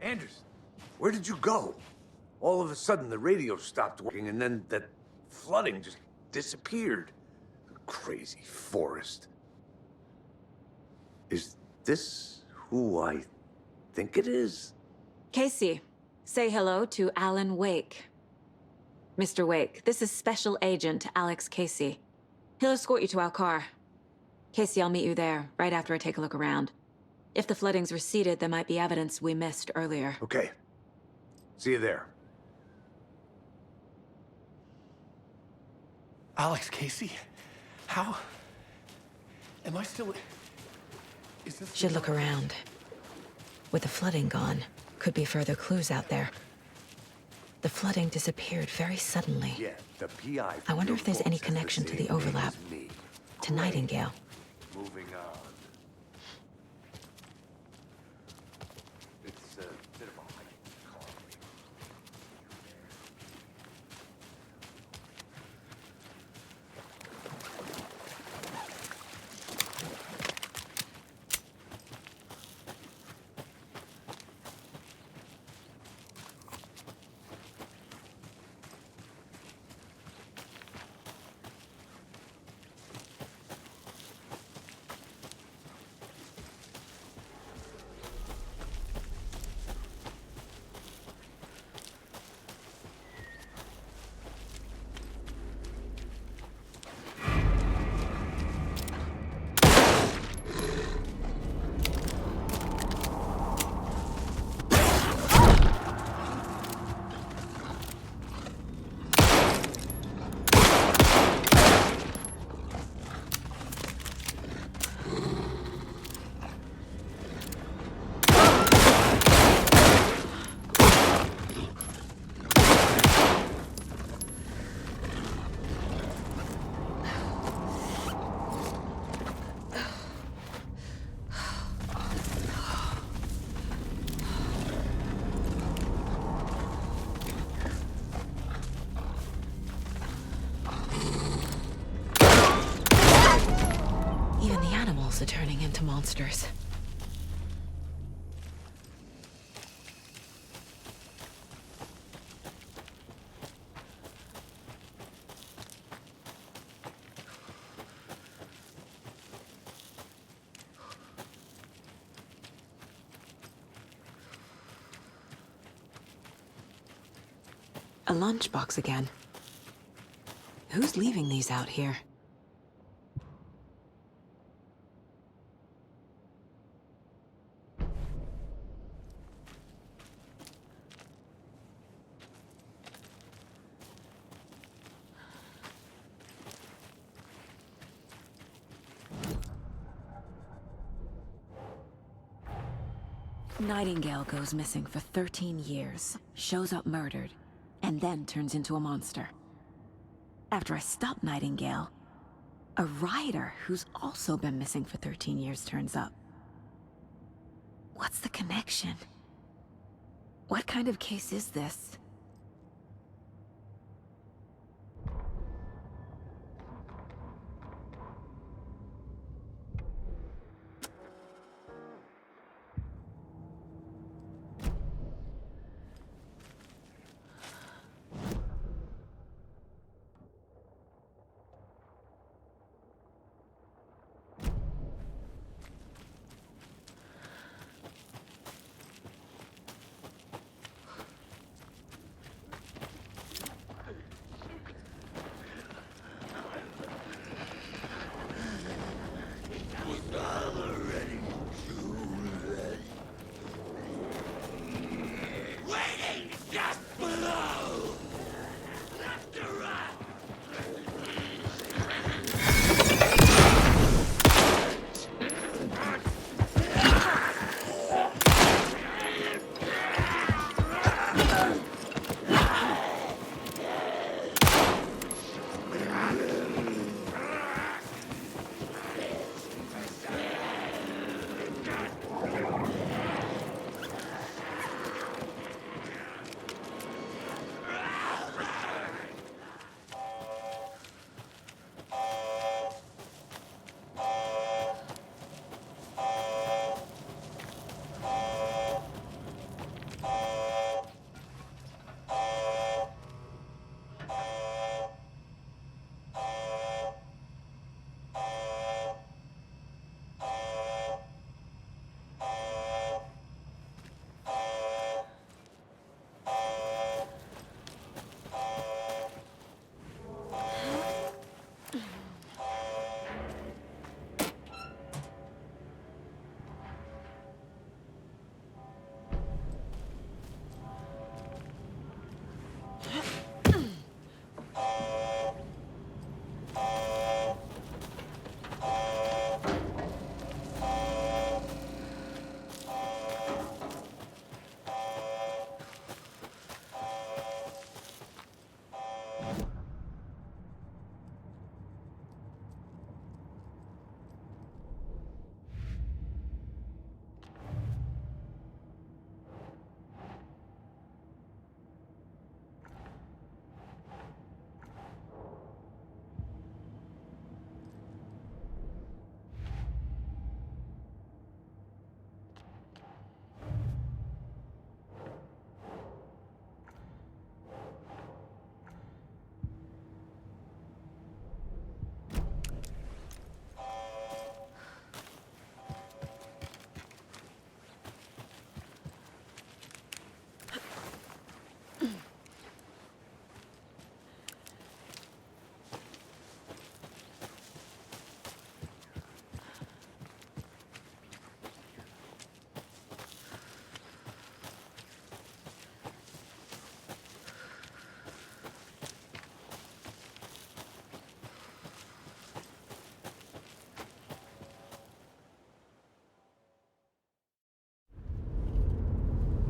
Anderson, where did you go? All of a sudden, the radio stopped working, and then that flooding just disappeared. Crazy forest. Is this who I think it is? Casey, say hello to Alan Wake. Mr. Wake, this is Special Agent Alex Casey. He'll escort you to our car. Casey, I'll meet you there, right after I take a look around. If the flooding's receded, there might be evidence we missed earlier. Okay. See you there. Alex Casey? How? Am I still... Is this... Should look around. With the flooding gone, could be further clues out there. The flooding disappeared very suddenly. Yeah, the PI. I wonder if there's any connection to the overlap. To Nightingale. Moving on. It's a bit of a hike, call me. Are turning into monsters. A lunchbox again. Who's leaving these out here? Nightingale goes missing for 13 years, shows up murdered, and then turns into a monster. After I stop Nightingale, a rider who's also been missing for 13 years turns up. What's the connection? What kind of case is this?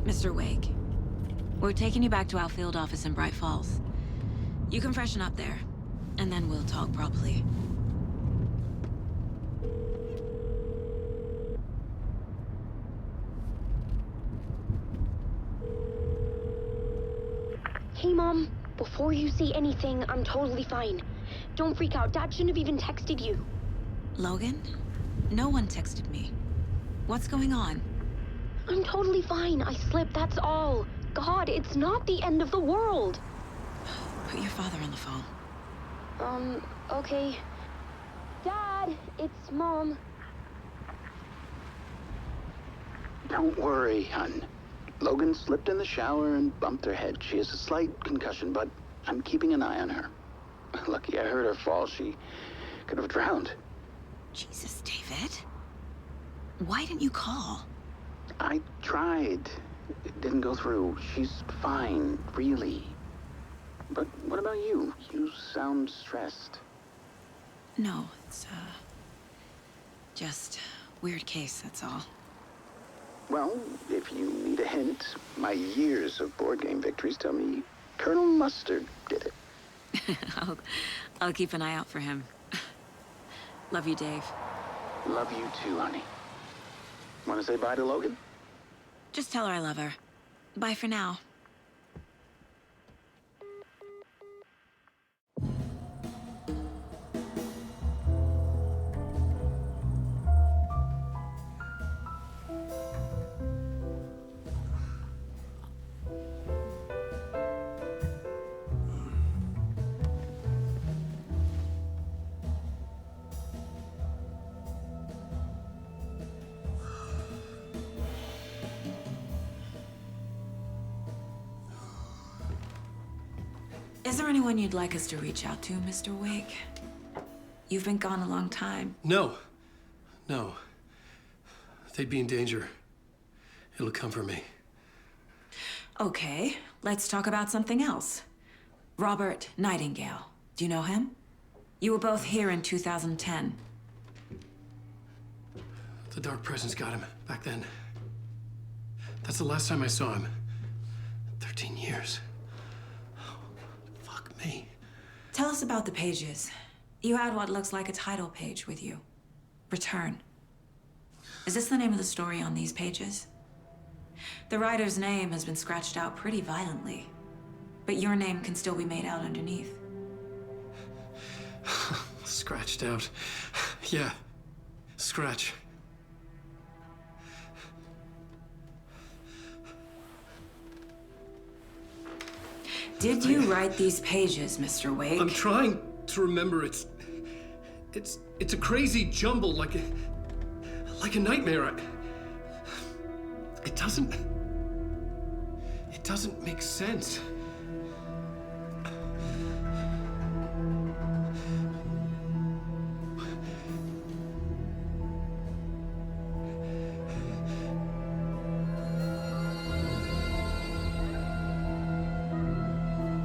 Mr. Wake, we're taking you back to our field office in Bright Falls. You can freshen up there, and then we'll talk properly. Hey, Mom. Before you say anything, I'm totally fine. Don't freak out. Dad shouldn't have even texted you. Logan? No one texted me. What's going on? I'm totally fine. I slipped, that's all. God, it's not the end of the world. Put your father on the phone. Okay. Dad, it's Mom. Don't worry, hon. Logan slipped in the shower and bumped her head. She has a slight concussion, but I'm keeping an eye on her. Lucky I heard her fall. She could have drowned. Jesus, David. Why didn't you call? I tried. It didn't go through. She's fine, really. But what about you? You sound stressed. No, it's, just weird case, that's all. Well, if you need a hint, my years of board game victories tell me Colonel Mustard did it. I'll keep an eye out for him. Love you, Dave. Love you too, honey. Want to say bye to Logan? Just tell her I love her. Bye for now. Is there anyone you'd like us to reach out to, Mr. Wake? You've been gone a long time. No. No. They'd be in danger. It'll come for me. Okay, let's talk about something else. Robert Nightingale. Do you know him? You were both here in 2010. The Dark Presence got him back then. That's the last time I saw him. 13 years. Fuck me. Tell us about the pages. You had what looks like a title page with you. Return. Is this the name of the story on these pages? The writer's name has been scratched out pretty violently, but your name can still be made out underneath. Scratched out. Yeah. Scratch. Did you write these pages, Mr. Wake? I'm trying to remember. It's a crazy jumble, like a nightmare. It doesn't make sense.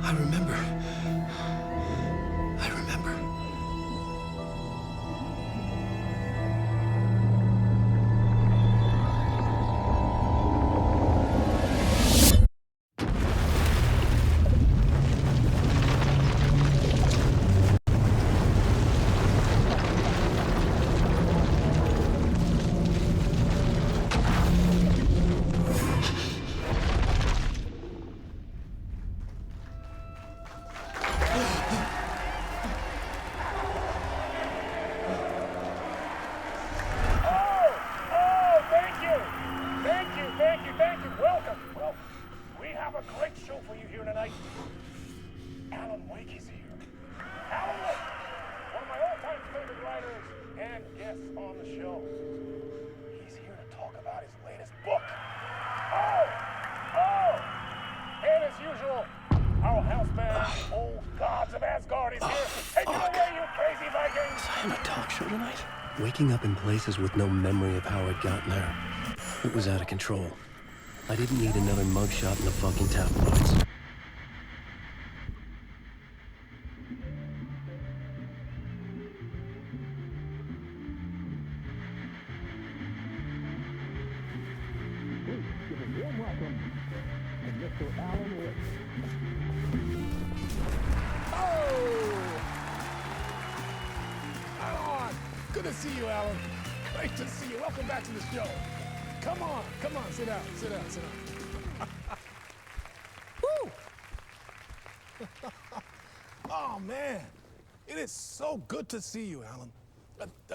I remember. Waking up in places with no memory of how I'd gotten there. It was out of control. I didn't need another mugshot in the fucking tabloids. welcome to Mr. Alan Wake. Oh! Alan! Good to see you, Alan. Great to see you. Welcome back to the show. Come on, sit down. Woo! Oh, man. It is so good to see you, Alan.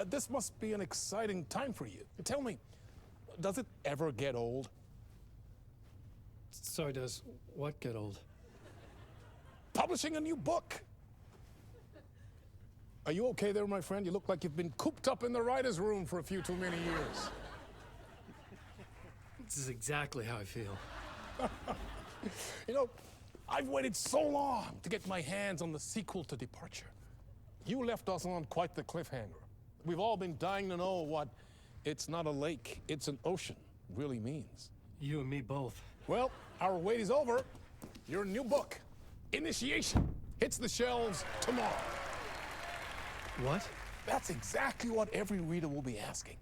This must be an exciting time for you. Tell me, does it ever get old? Sorry, does what get old? Publishing a new book. Are you okay there, my friend? You look like you've been cooped up in the writer's room for a few too many years. This is exactly how I feel. You know, I've waited so long to get my hands on the sequel to Departure. You left us on quite the cliffhanger. We've all been dying to know what "it's not a lake, it's an ocean" really means. You and me both. Well, our wait is over. Your new book, Initiation, hits the shelves tomorrow. What? That's exactly what every reader will be asking.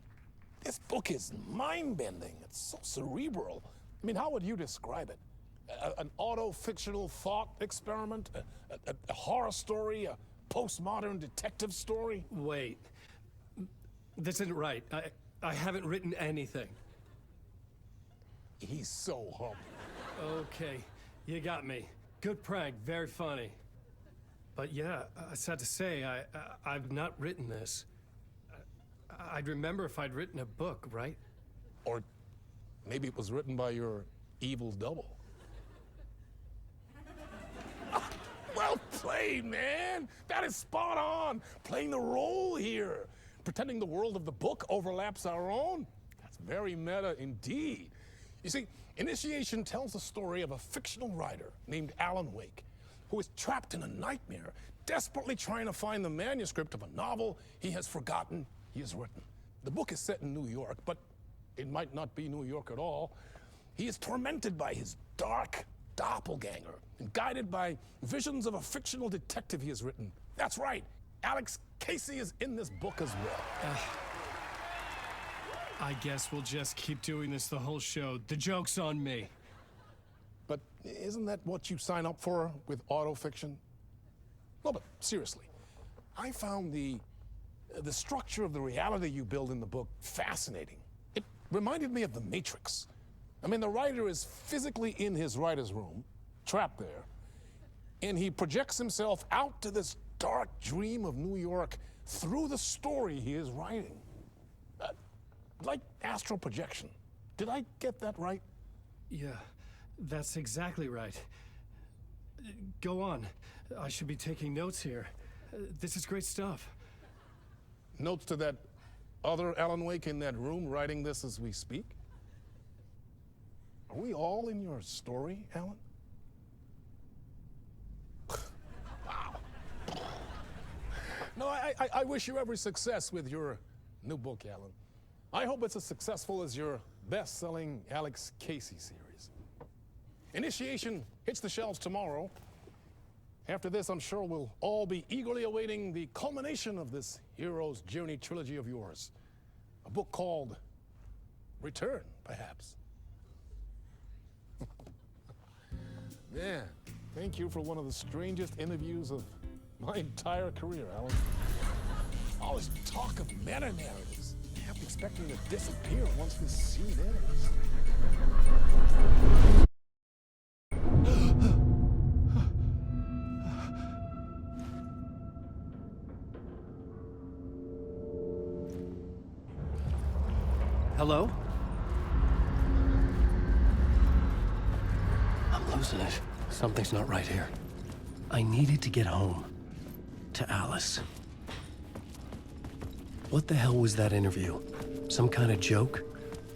This book is mind-bending. It's so cerebral. I mean, how would you describe it? An auto-fictional thought experiment? A horror story? A postmodern detective story? Wait. This isn't right. I haven't written anything. He's so humble. Okay, you got me. Good prank, very funny. But yeah, I sad to say, I've not written this. I'd remember if I'd written a book, right? Or maybe it was written by your evil double. Well played, man! That is spot on! Playing the role here. Pretending the world of the book overlaps our own. That's very meta indeed. You see, Initiation tells the story of a fictional writer named Alan Wake, who is trapped in a nightmare, desperately trying to find the manuscript of a novel he has forgotten he has written. The book is set in New York, but it might not be New York at all. He is tormented by his dark doppelganger and guided by visions of a fictional detective he has written. That's right, Alex Casey is in this book as well. I guess we'll just keep doing this the whole show. The joke's on me. But isn't that what you sign up for with autofiction? No, but seriously, I found the structure of the reality you build in the book fascinating. It reminded me of The Matrix. I mean, the writer is physically in his writer's room, trapped there, and he projects himself out to this dark dream of New York through the story he is writing. Like astral projection. Did I get that right? Yeah, that's exactly right. Go on. I should be taking notes here. This is great stuff. Notes to that other Alan Wake in that room writing this as we speak? Are we all in your story, Alan? Wow. No, I wish you every success with your new book, Alan. I hope it's as successful as your best-selling Alex Casey series. Initiation hits the shelves tomorrow. After this, I'm sure we'll all be eagerly awaiting the culmination of this hero's journey trilogy of yours. A book called Return, perhaps. Man, thank you for one of the strangest interviews of my entire career, Alan. All this talk of meta-narratives. I have to expect me to disappear once this scene ends. Hello? I'm losing it. Something's not right here. I needed to get home. To Alice. What the hell was that interview? Some kind of joke?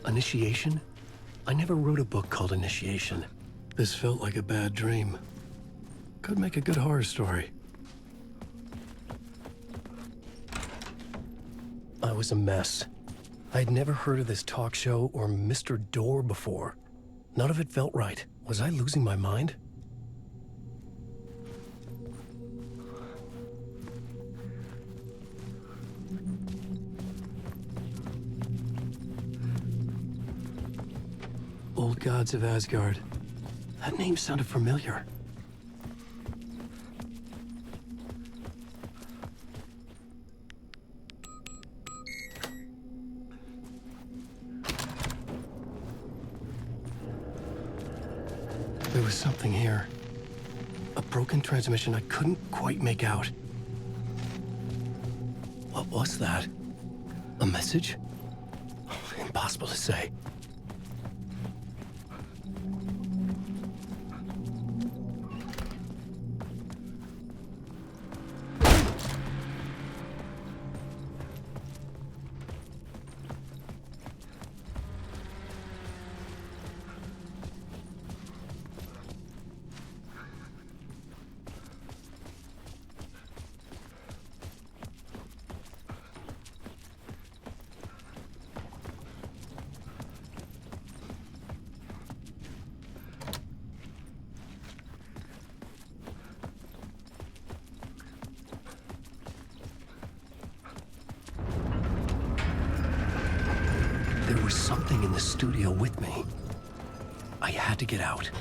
Initiation? I never wrote a book called Initiation. This felt like a bad dream. Could make a good horror story. I was a mess. I'd never heard of this talk show or Mr. Door before. None of it felt right. Was I losing my mind? Old Gods of Asgard. That name sounded familiar. There was something here. A broken transmission I couldn't quite make out. What was that? A message? Impossible to say. There was something in the studio with me. I had to get out.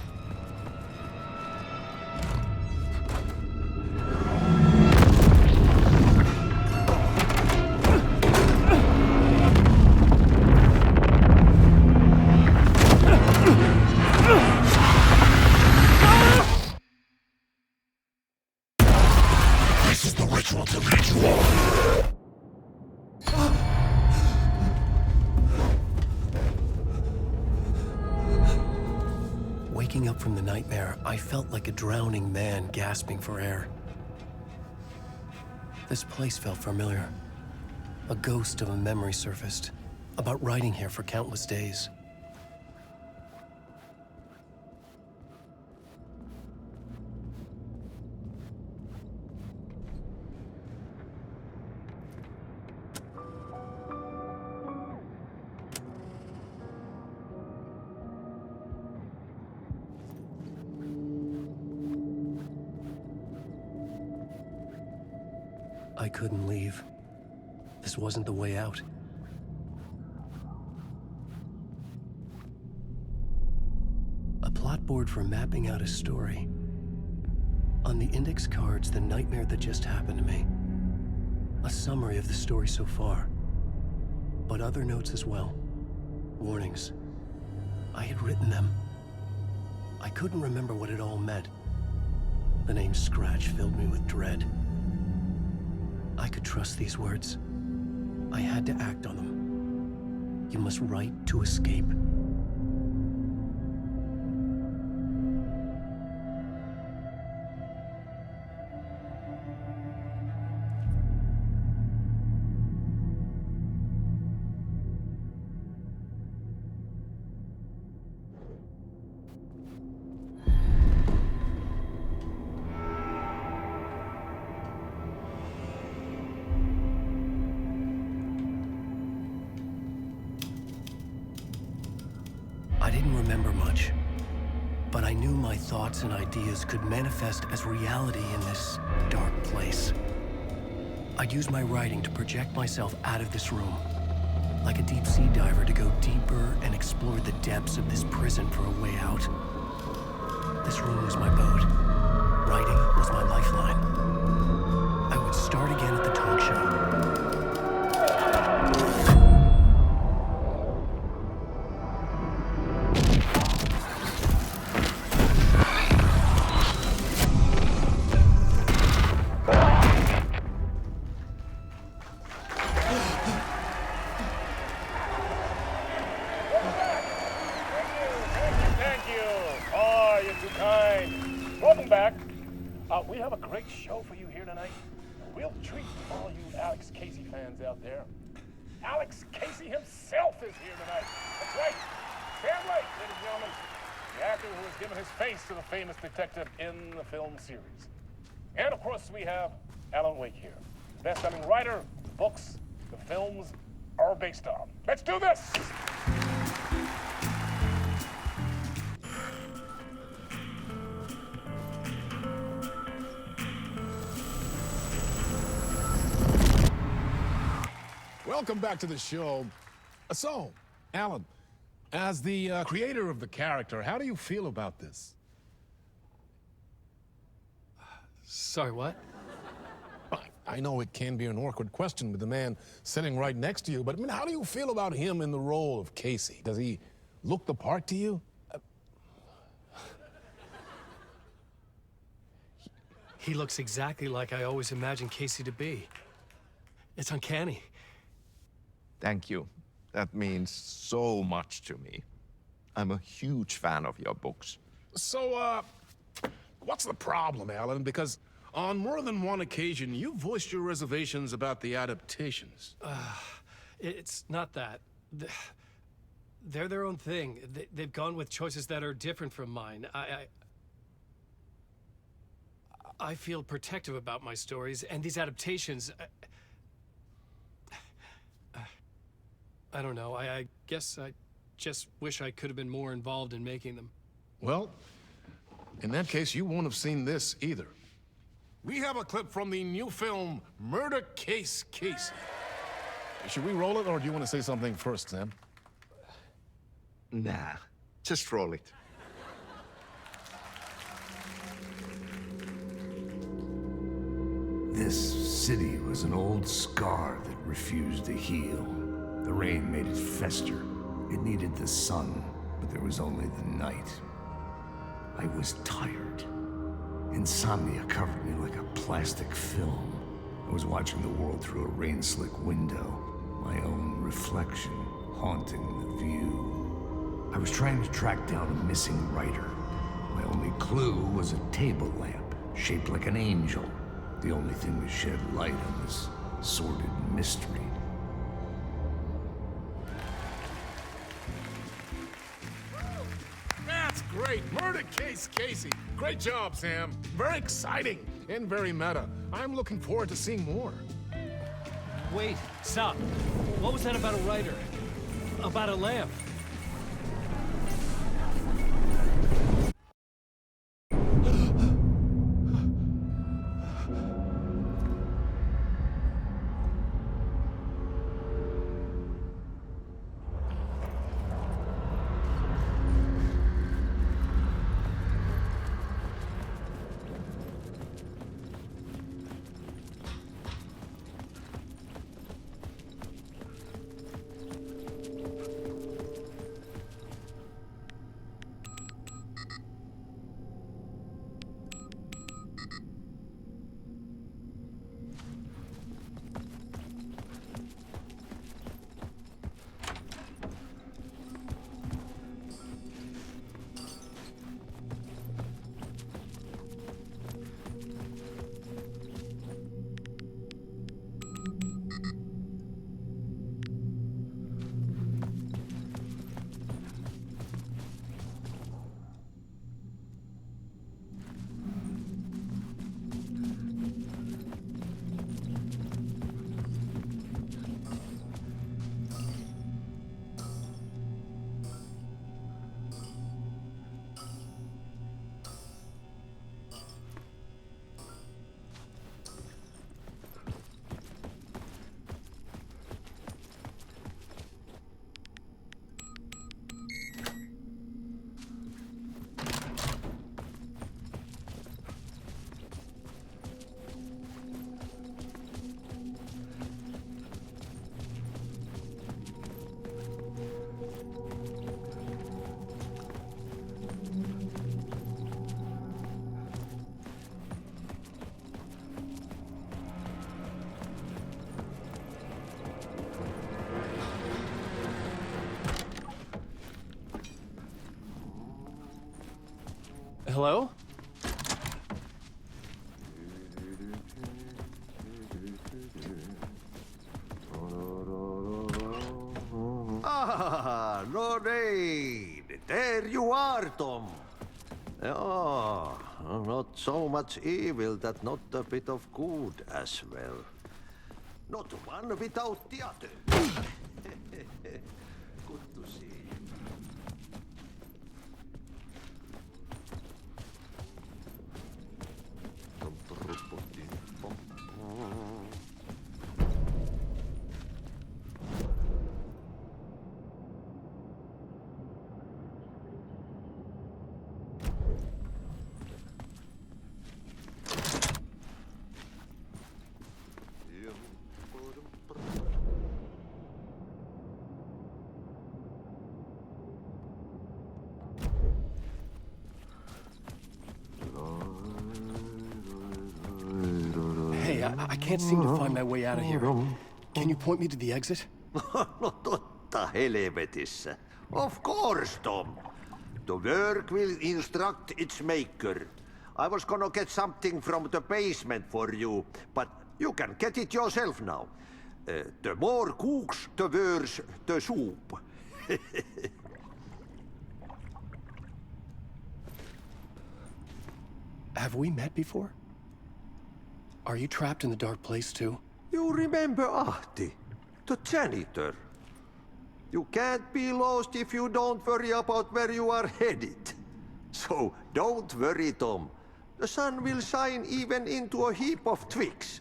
This is the ritual to lead you on. Waking up from the nightmare, I felt like a drowning man gasping for air. This place felt familiar. A ghost of a memory surfaced, about riding here for countless days. I couldn't leave. This wasn't the way out. A plot board for mapping out a story. On the index cards, the nightmare that just happened to me. A summary of the story so far. But other notes as well. Warnings. I had written them. I couldn't remember what it all meant. The name Scratch filled me with dread. I could trust these words. I had to act on them. You must write to escape. I didn't remember much, but I knew my thoughts and ideas could manifest as reality in this dark place. I'd use my writing to project myself out of this room, like a deep sea diver to go deeper and explore the depths of this prison for a way out. This room was my boat. Writing was my lifeline. I would start again at the talk show. Welcome back. We have a great show for you here tonight. A real treat for all you Alex Casey fans out there. Alex Casey himself is here tonight. That's right. Sam Lake, ladies and gentlemen. The actor who has given his face to the famous detective in the film series. And of course, we have Alan Wake here. Best-selling writer, books, the films are based on. Let's do this! Welcome back to the show. So, Alan, As the creator of the character, how do you feel about this? Sorry, what? I know it can be an awkward question with the man sitting right next to you, but I mean, how do you feel about him in the role of Casey? Does he look the part to you? He looks exactly like I always imagined Casey to be. It's uncanny. Thank you. That means so much to me. I'm a huge fan of your books. So, what's the problem, Alan? Because on more than one occasion, you voiced your reservations about the adaptations. It's not that. They're their own thing. They've gone with choices that are different from mine. I feel protective about my stories, and these adaptations... I don't know. I guess I just wish I could have been more involved in making them. Well, in that case, you won't have seen this either. We have a clip from the new film, Murder Case Casey. Should we roll it, or do you want to say something first, Sam? Nah, just roll it. This city was an old scar that refused to heal. The rain made it fester. It needed the sun, but there was only the night. I was tired. Insomnia covered me like a plastic film. I was watching the world through a rain-slick window, my own reflection haunting the view. I was trying to track down a missing writer. My only clue was a table lamp, shaped like an angel. The only thing that shed light on this sordid mystery. That's great! Murder Case Casey! Great job, Sam. Very exciting and very meta. I'm looking forward to seeing more. Wait, stop. What was that about a writer? About a lamp? Hello? Ah, Lorraine! There you are, Tom. Oh, not so much evil that not a bit of good as well. Not one without the other. Good to see you. I can't seem to find my way out of here. Can you point me to the exit? No totta helvetissä. Of course, Tom. The work will instruct its maker. I was gonna get something from the basement for you, but you can get it yourself now. The more cooks, the worse the soup. Have we met before? Are you trapped in the dark place too? You remember Ahti, the janitor. You can't be lost if you don't worry about where you are headed. So don't worry, Tom. The sun will shine even into a heap of twigs.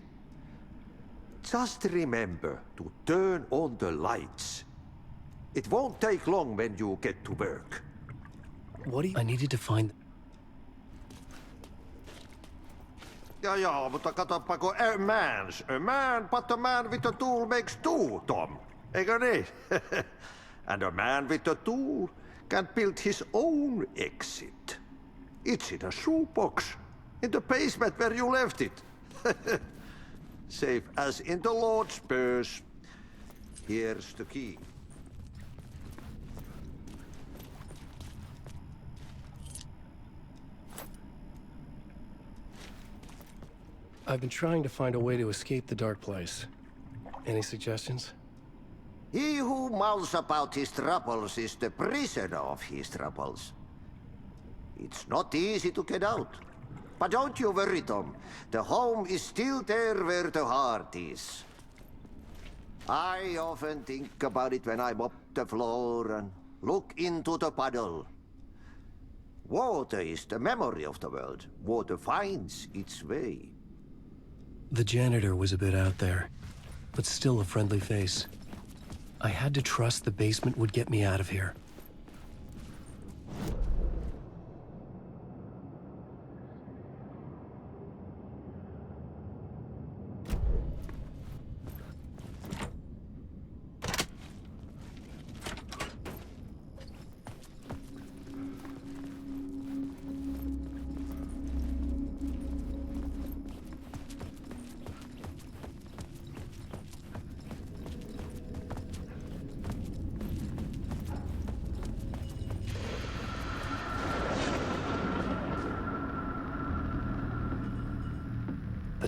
Just remember to turn on the lights. It won't take long when you get to work. What do you... I needed to find... Ja, mutta katsoppa, a man, but a man with a tool makes two, Tom. Eikö niin? And a man with a tool can build his own exit. It's in a shoebox, in the basement where you left it. Safe as in the Lord's purse. Here's the key. I've been trying to find a way to escape the dark place. Any suggestions? He who mouths about his troubles is the prisoner of his troubles. It's not easy to get out. But don't you worry, Tom. The home is still there where the heart is. I often think about it when I mop the floor and look into the puddle. Water is the memory of the world. Water finds its way. The janitor was a bit out there, but still a friendly face. I had to trust the basement would get me out of here.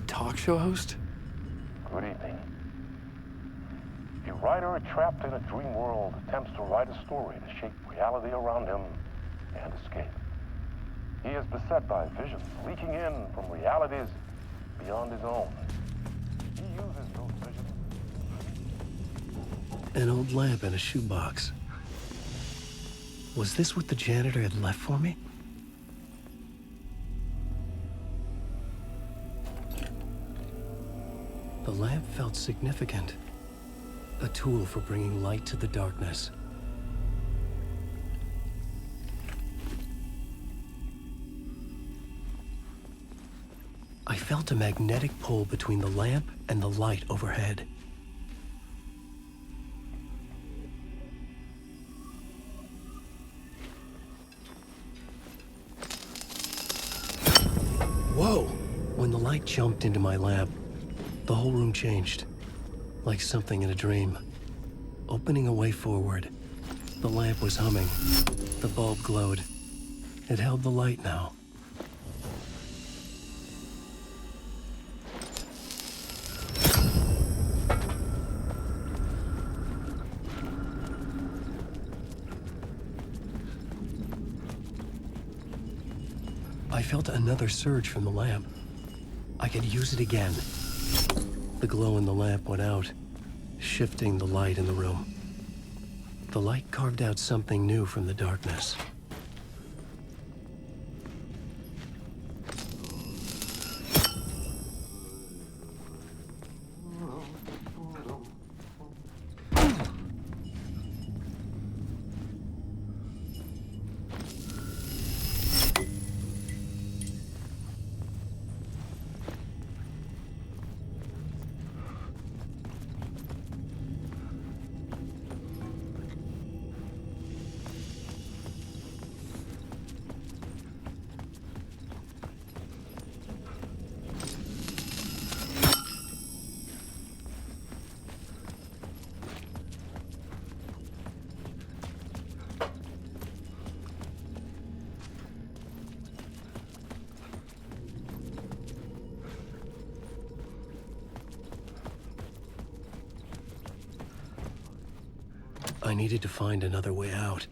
Talk show host? Good evening. A writer trapped in a dream world attempts to write a story to shape reality around him and escape. He is beset by visions leaking in from realities beyond his own. He uses those visions. An old lamp in a shoebox. Was this what the janitor had left for me? The lamp felt significant. A tool for bringing light to the darkness. I felt a magnetic pull between the lamp and the light overhead. Whoa! When the light jumped into my lamp, the whole room changed, like something in a dream. Opening a way forward, the lamp was humming. The bulb glowed. It held the light now. I felt another surge from the lamp. I could use it again. The glow in the lamp went out, shifting the light in the room. The light carved out something new from the darkness. I needed to find another way out.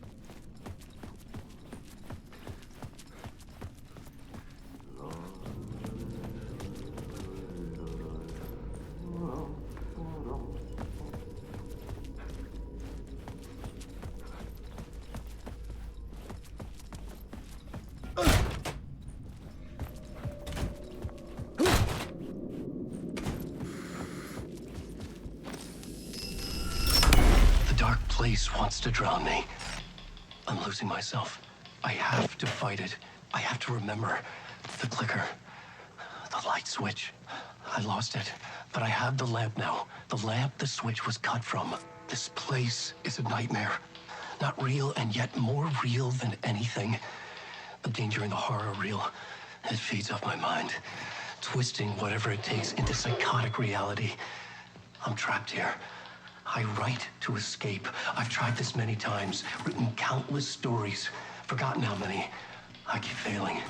Place wants to drown me. I'm losing myself. I have to fight it. I have to remember. The clicker. The light switch. I lost it. But I have the lamp now. The lamp the switch was cut from. This place is a nightmare. Not real, and yet more real than anything. The danger in the horror reel. It feeds off my mind. Twisting whatever it takes into psychotic reality. I'm trapped here. I write to escape. I've tried this many times, written countless stories, forgotten how many. I keep failing,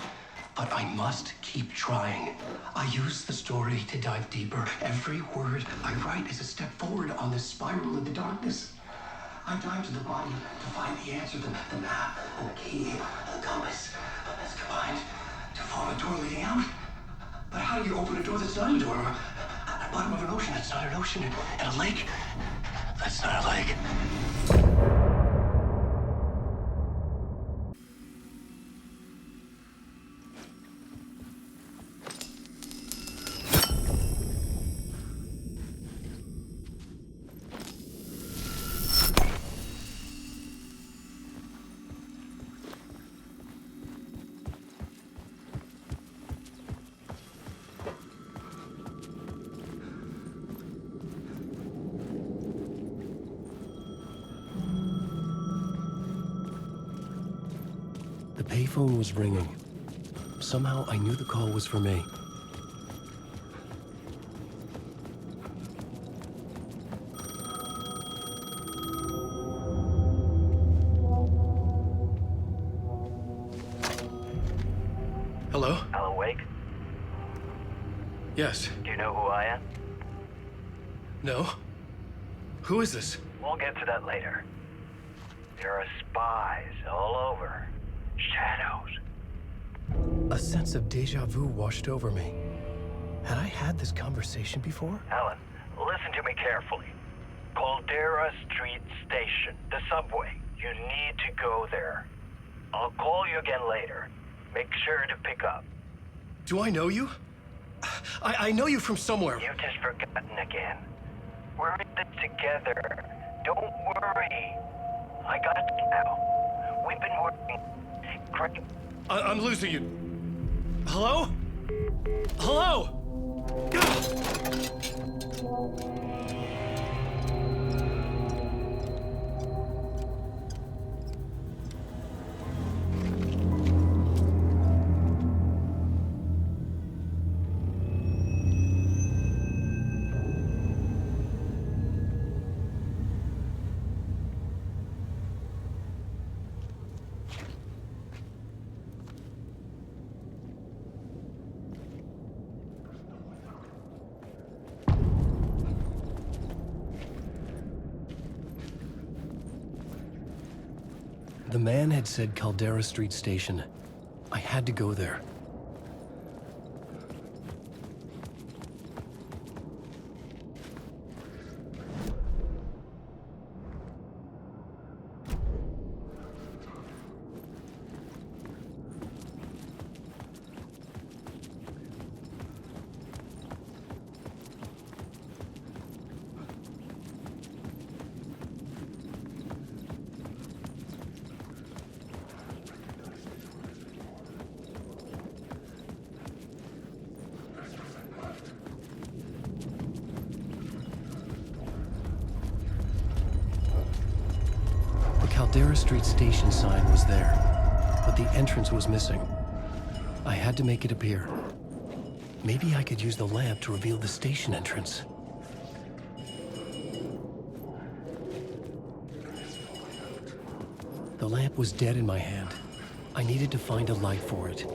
but I must keep trying. I use the story to dive deeper. Every word I write is a step forward on this spiral in the darkness. I dive to the body to find the answer, the map, and the key, and the compass. That's combined to form a door leading out. But how do you open a door that's not a door? At the bottom of an ocean that's not an ocean, and a lake that's not a lake. The payphone was ringing. Somehow I knew the call was for me. Hello? Alan Wake? Yes. Do you know who I am? No? Who is this? We'll get to that later. There are spies all over. Shadows. A sense of deja vu washed over me. Had I had this conversation before? Alan, listen to me carefully. Caldera Street Station, the subway. You need to go there. I'll call you again later. Make sure to pick up. Do I know you? I know you from somewhere. You've just forgotten again. We're in this together. Don't worry. I got you now. We've been working. Great. I'm losing you. Hello? Hello? The man had said Caldera Street Station. I had to go there. Caldera Street Station sign was there, but the entrance was missing. I had to make it appear. Maybe I could use the lamp to reveal the station entrance. The lamp was dead in my hand. I needed to find a light for it.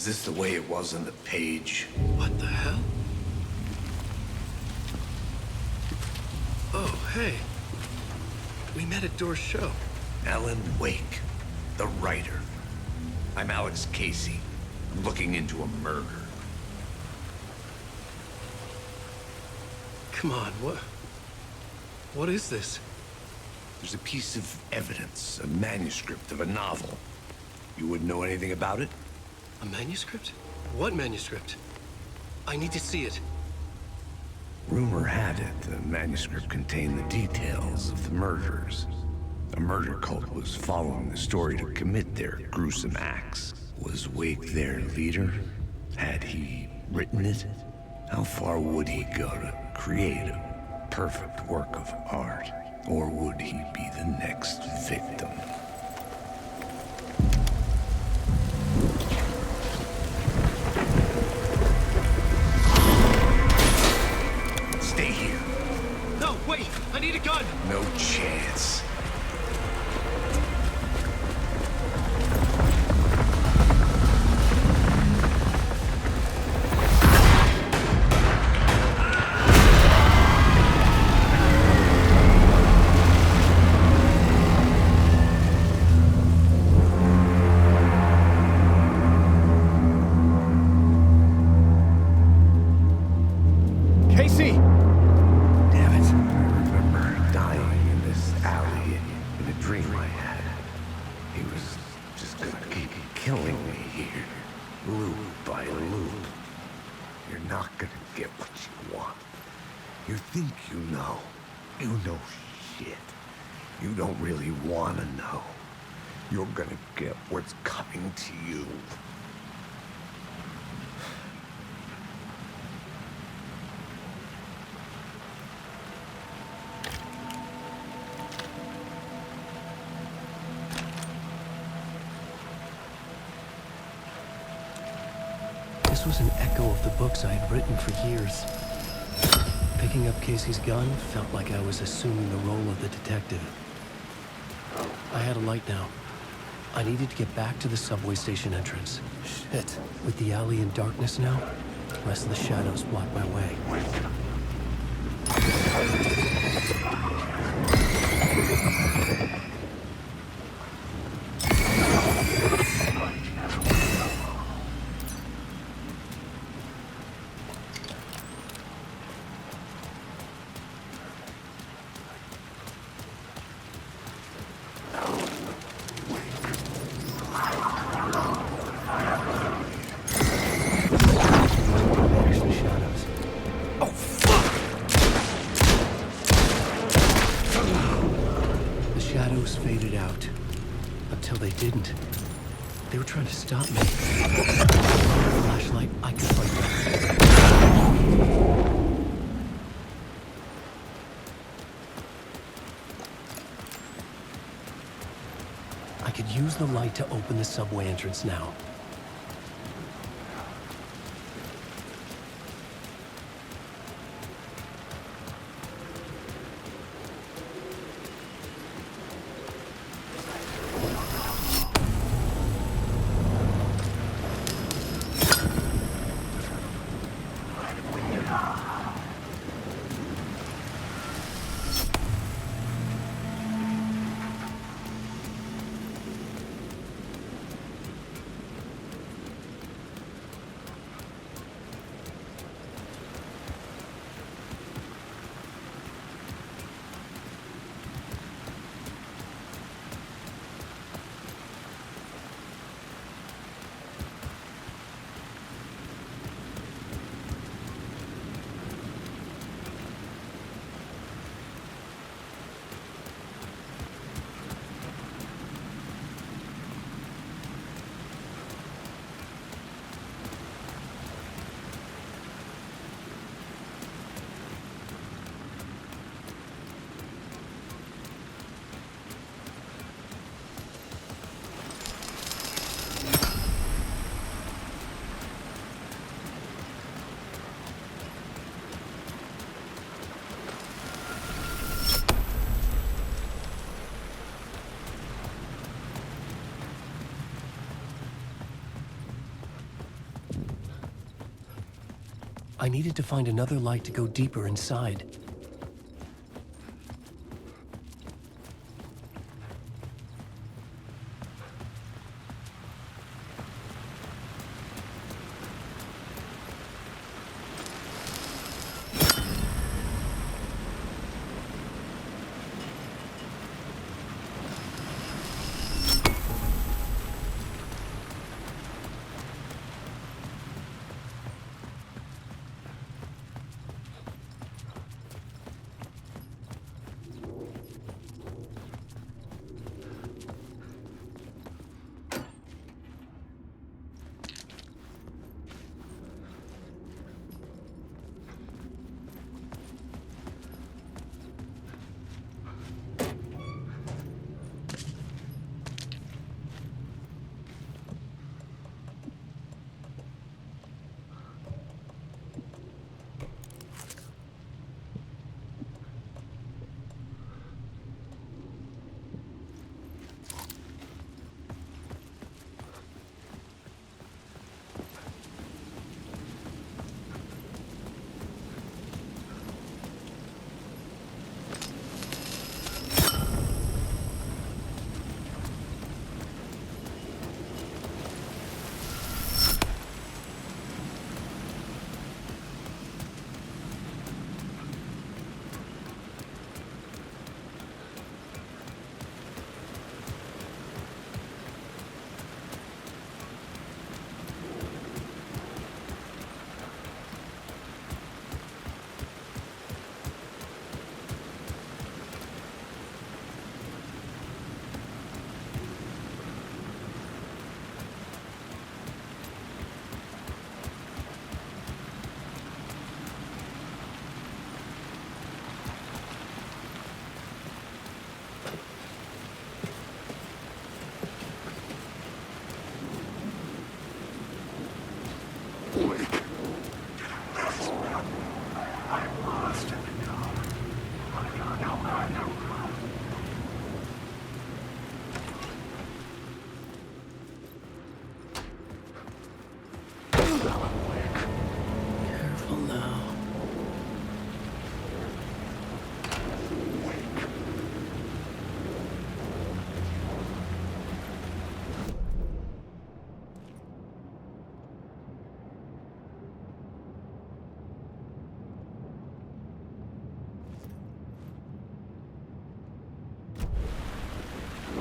this the way it was on the page? What the hell? Oh, hey. We met at Door's show. Alan Wake, the writer. I'm Alex Casey. I'm looking into a murder. Come on, what is this? There's a piece of evidence, a manuscript of a novel. You wouldn't know anything about it? A manuscript? What manuscript? I need to see it. Rumor had it the manuscript contained the details of the murders. A murder cult was following the story to commit their gruesome acts. Was Wake their leader? Had he written it? How far would he go to create a perfect work of art? Or would he be the next victim? Stay here. No, wait! I need a gun! No chance. Casey! Damn it. I remember dying in this alley in a dream I had. He was just gonna keep killing me here, loop by loop. You're not gonna get what you want. You think you know. You know shit. You don't really wanna know. You're gonna get what's coming to you. This was an echo of the books I had written for years. Picking up Casey's gun felt like I was assuming the role of the detective. I had a light now. I needed to get back to the subway station entrance. Shit. With the alley in darkness now, the rest of the shadows blocked my way. Faded out. Until they didn't. They were trying to stop me. With a flashlight, I could fight back. I could use the light to open the subway entrance now. I needed to find another light to go deeper inside. Careful now.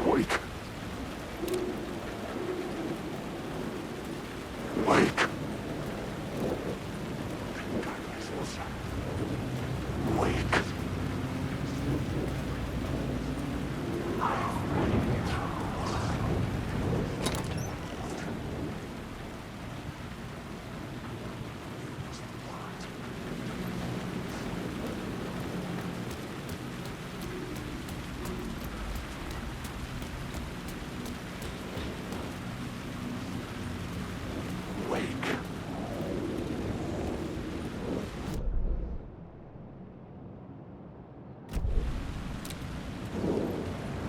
Wake. Wake.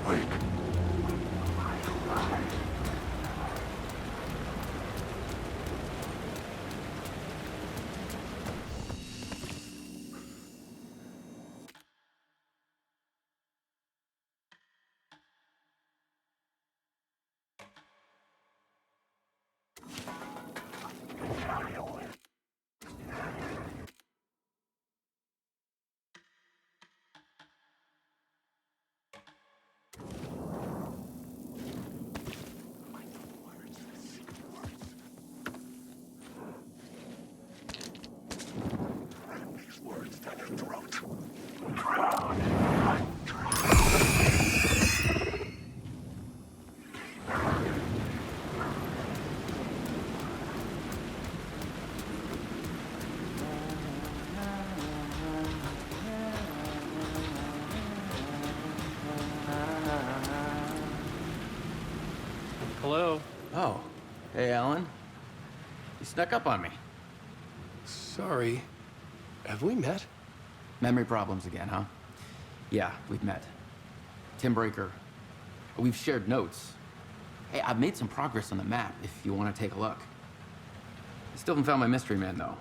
Wake. Hello? Oh. Hey, Alan. You snuck up on me. Sorry. Have we met? Memory problems again, huh? Yeah, we've met. Tim Breaker. We've shared notes. Hey, I've made some progress on the map if you want to take a look. I still haven't found my mystery man, though.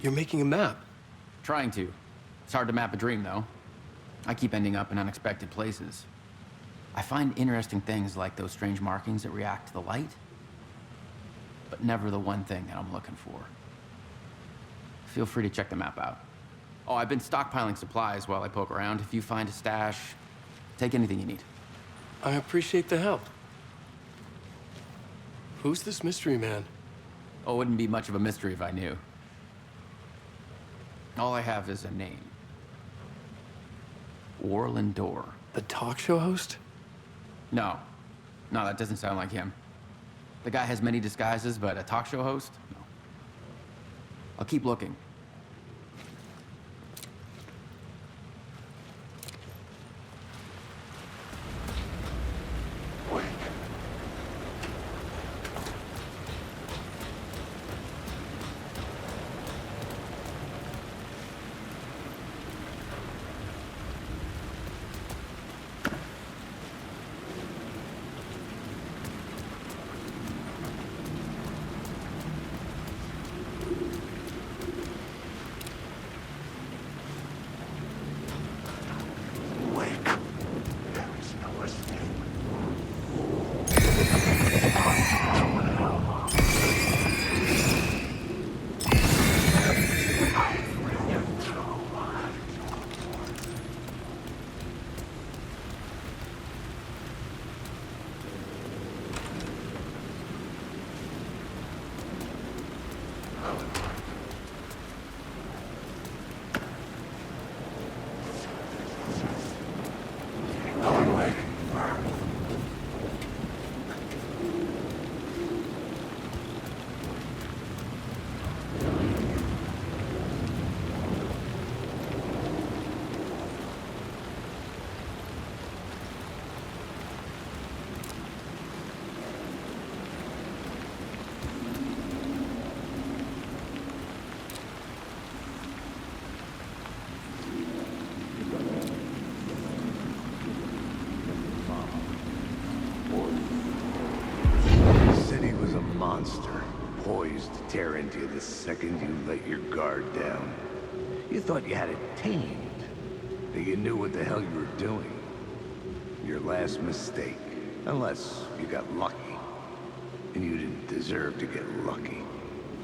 You're making a map. Trying to. It's hard to map a dream, though. I keep ending up in unexpected places. I find interesting things like those strange markings that react to the light, but never the one thing that I'm looking for. Feel free to check the map out. Oh, I've been stockpiling supplies while I poke around. If you find a stash, take anything you need. I appreciate the help. Who's this mystery man? Oh, it wouldn't be much of a mystery if I knew. All I have is a name. Warland Door. The talk show host? No. No, that doesn't sound like him. The guy has many disguises, but a talk show host? No. I'll keep looking. Monster, poised to tear into you the second you let your guard down. You thought you had it tamed, that you knew what the hell you were doing. Your last mistake, unless you got lucky. And you didn't deserve to get lucky.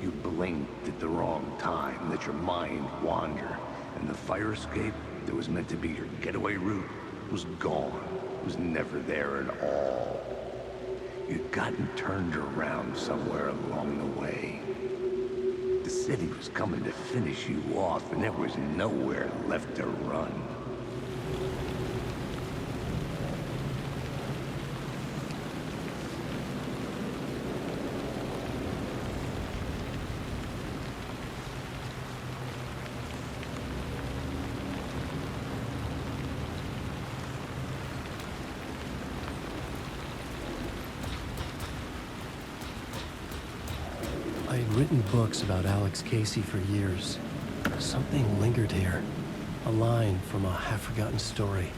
You blinked at the wrong time, let your mind wander, and the fire escape that was meant to be your getaway route was gone. It was never there at all. You'd gotten turned around somewhere along the way. The city was coming to finish you off, and there was nowhere left to run. I had written books about Alex Casey for years. Something lingered here. A line from a half-forgotten story.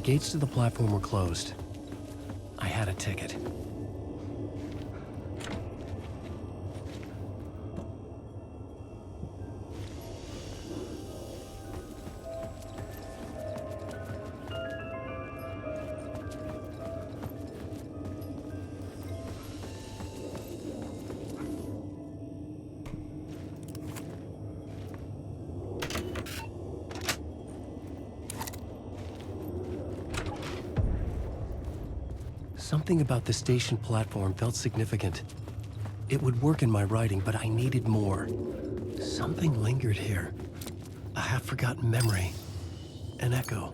gates to the platform were closed. I had a ticket. Something about the station platform felt significant. It would work in my writing, but I needed more. Something lingered here. A half-forgotten memory. An echo.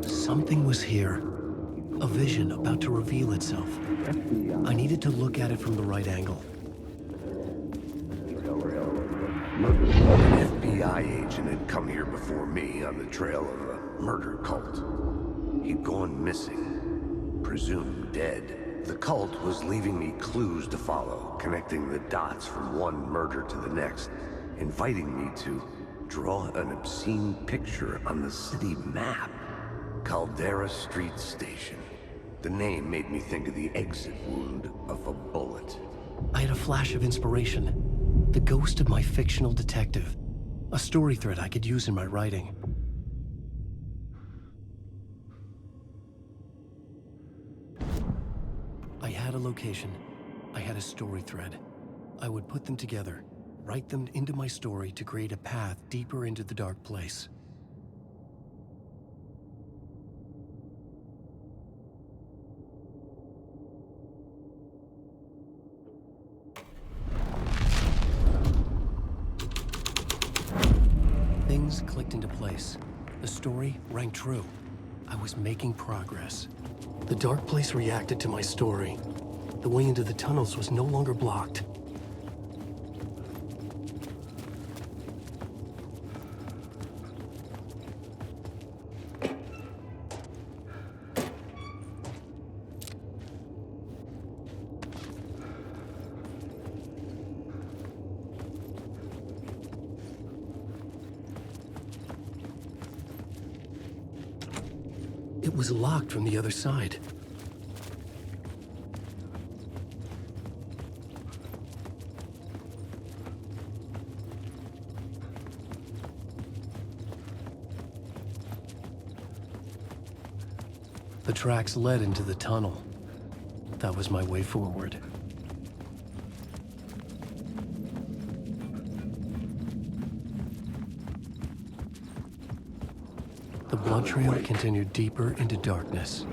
Something was here. A vision about to reveal itself. I needed to look at it from the right angle. An FBI agent had come here before me on the trail of a murder cult. He'd gone missing, presumed dead. The cult was leaving me clues to follow, connecting the dots from one murder to the next, inviting me to draw an obscene picture on the city map. Caldera Street Station. The name made me think of the exit wound of a bullet. I had a flash of inspiration. The ghost of my fictional detective. A story thread I could use in my writing. I had a location. I had a story thread. I would put them together, write them into my story to create a path deeper into the dark place. Things clicked into place. The story rang true. I was making progress. The dark place reacted to my story. The way into the tunnels was no longer blocked. It was locked from the other side. The tracks led into the tunnel. That was my way forward. The blood trail continued deeper into darkness.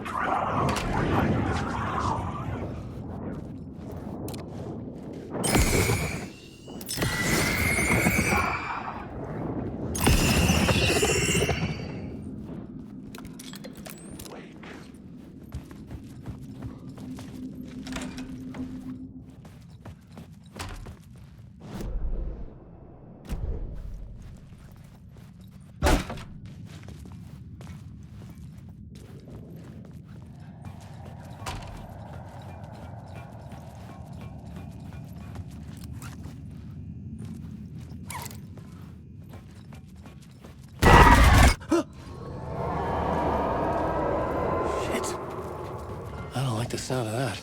I don't like the sound of that.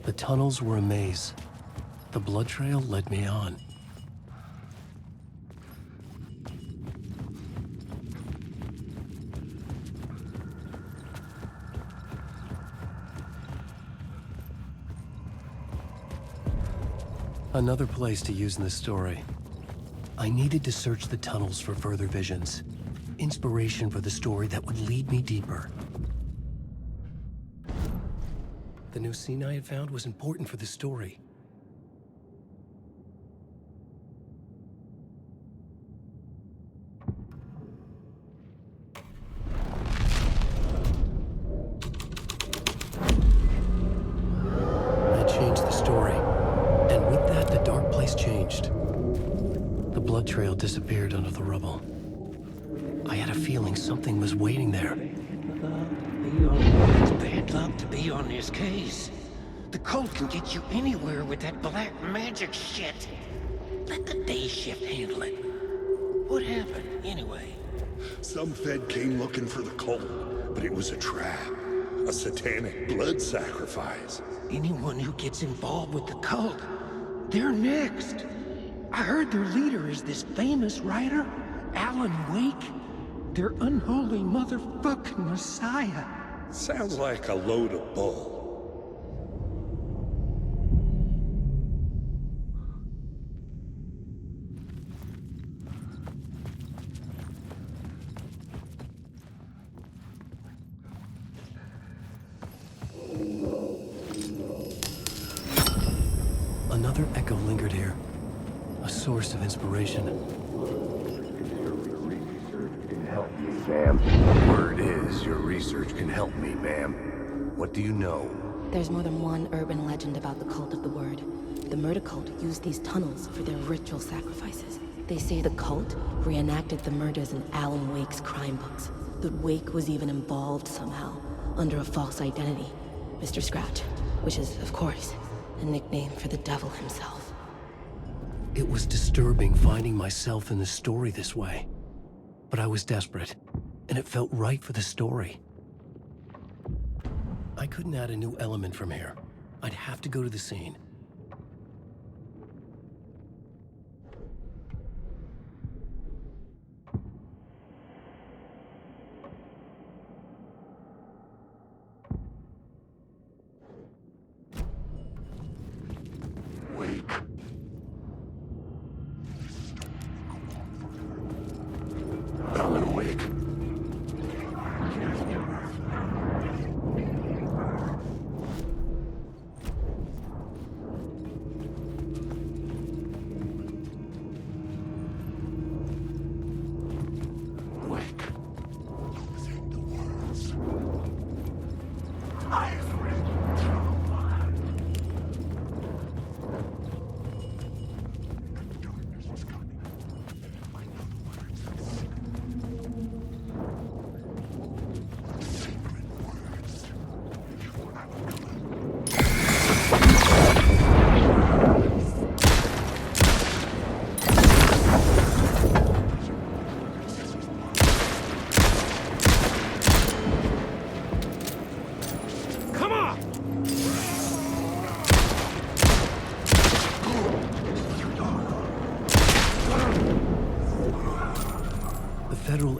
The tunnels were a maze. The blood trail led me on. Another place to use in this story. I needed to search the tunnels for further visions. Inspiration for the story that would lead me deeper. The new scene I had found was important for the story. I changed the story, and with that, the dark place changed. The blood trail disappeared under the rubble. I had a feeling something was waiting there. It's bad luck to be on this case. The cult can get you anywhere with that black magic shit. Let the day shift handle it. What happened, anyway? Some Fed came looking for the cult, but it was a trap. A satanic blood sacrifice. Anyone who gets involved with the cult, they're next. I heard their leader is this famous writer, Alan Wake. Their unholy motherfucking messiah. Sounds like a load of bull. Another echo lingered here. A source of inspiration. Ma'am, word is your research can help me, ma'am. What do you know? There's more than one urban legend about the Cult of the Word. The murder cult used these tunnels for their ritual sacrifices. They say the cult reenacted the murders in Alan Wake's crime books. That Wake was even involved somehow, under a false identity. Mr. Scratch, which is, of course, a nickname for the devil himself. It was disturbing finding myself in the story this way. But I was desperate, and it felt right for the story. I couldn't add a new element from here. I'd have to go to the scene. Wake. Alan Wake.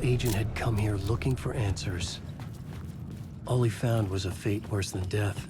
Agent had come here looking for answers. All he found was a fate worse than death.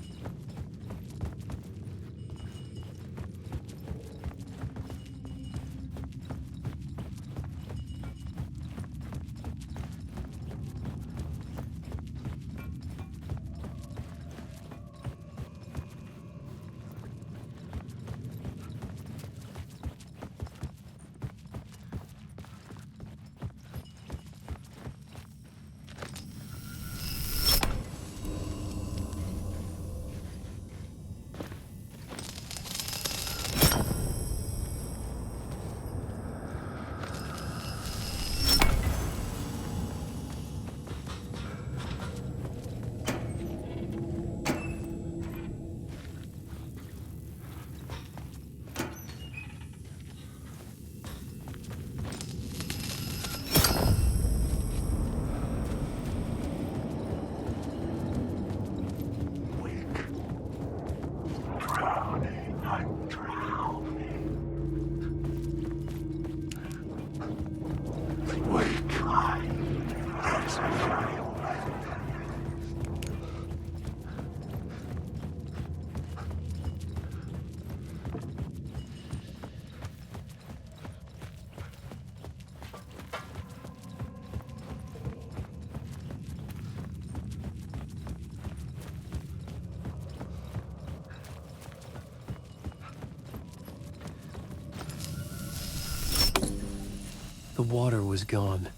water was gone.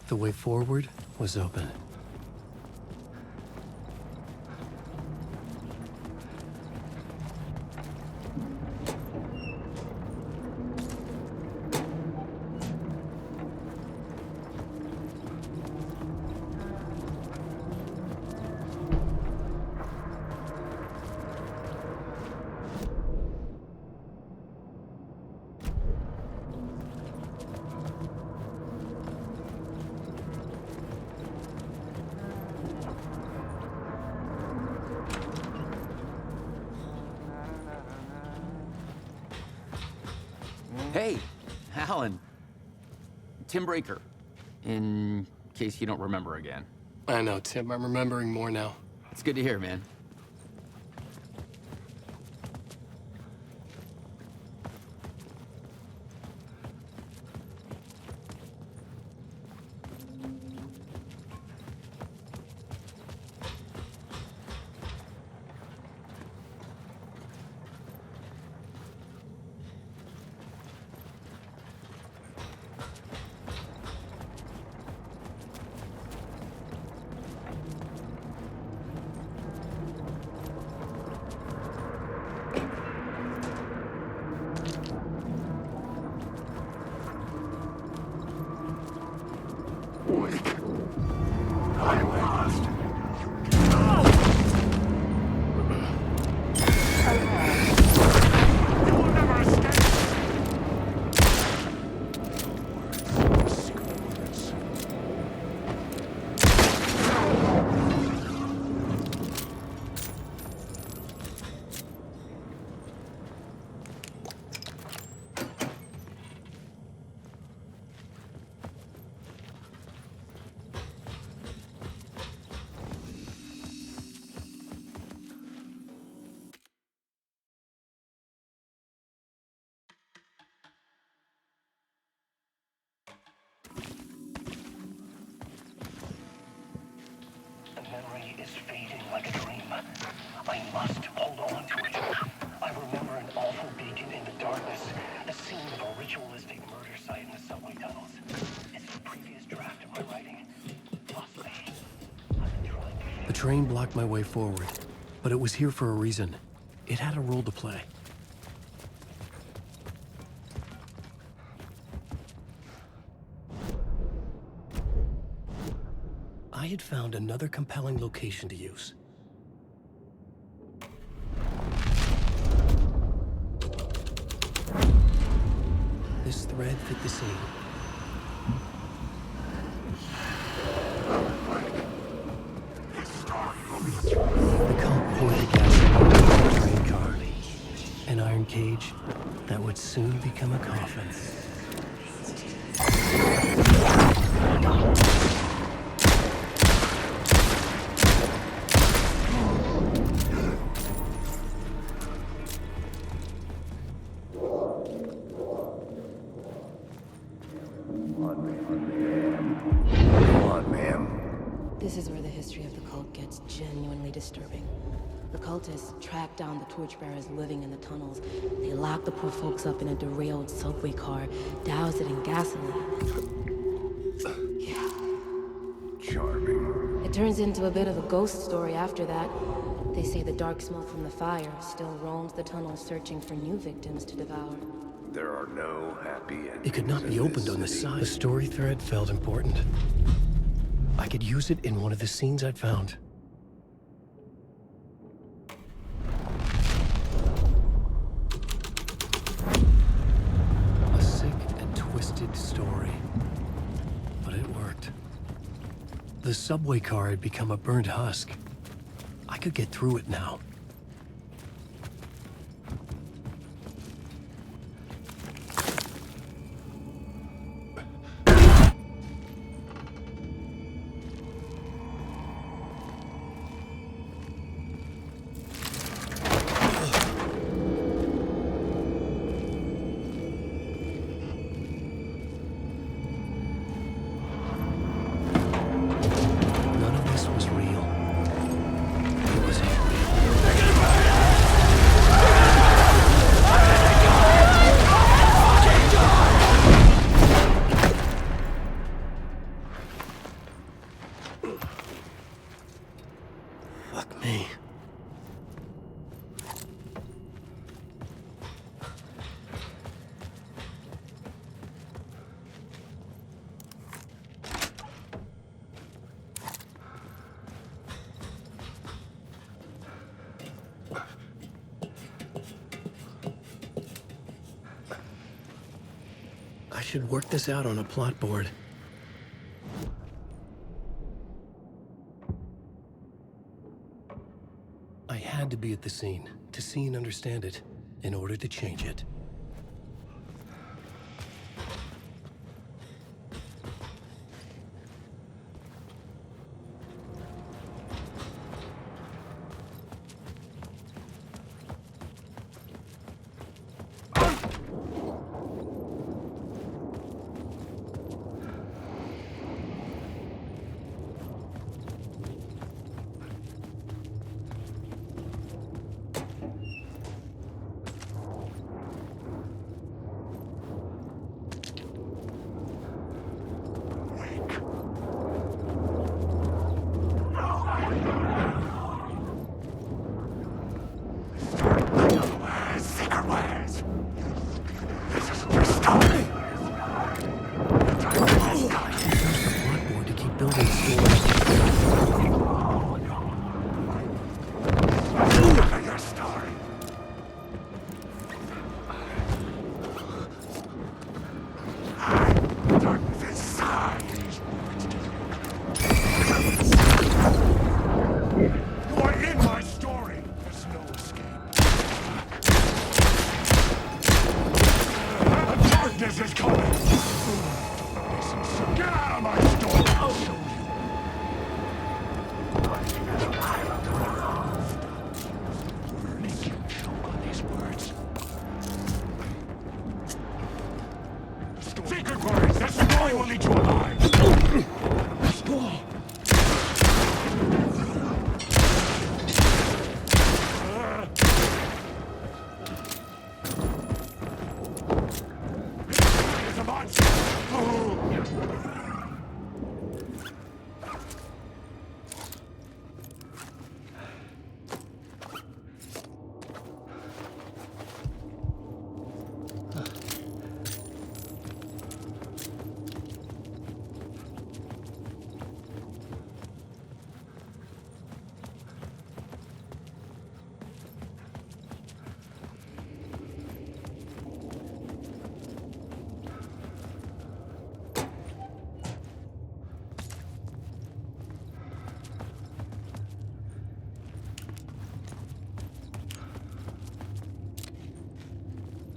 The way forward was open. Hey, Alan. Tim Breaker, in case you don't remember again. I know, Tim. I'm remembering more now. It's good to hear, man. Memory is fading like a dream. I must hold on to it. I remember an awful beacon in the darkness, a scene of a ritualistic murder site in the subway tunnels. It's the previous draft of my writing. Trust me. I've been trying to... The train blocked my way forward, but it was here for a reason. It had a role to play. I had found another compelling location to use. This thread fit the scene. The cult poured the gasoline into the train car. An iron cage that would soon become a coffin. This is where the history of the cult gets genuinely disturbing. The cultists tracked down the torchbearers living in the tunnels. They locked the poor folks up in a derailed subway car, doused it in gasoline. Yeah. Charming. It turns into a bit of a ghost story after that. They say the dark smoke from the fire still roams the tunnels searching for new victims to devour. There are no happy endings. It could not be opened on the side. The story thread felt important. I could use it in one of the scenes I'd found. A sick and twisted story. But it worked. The subway car had become a burnt husk. I could get through it now. None of this was real. It was unreal. Fuck me. I should work this out on a plot board. I had to be at the scene, to see and understand it, in order to change it.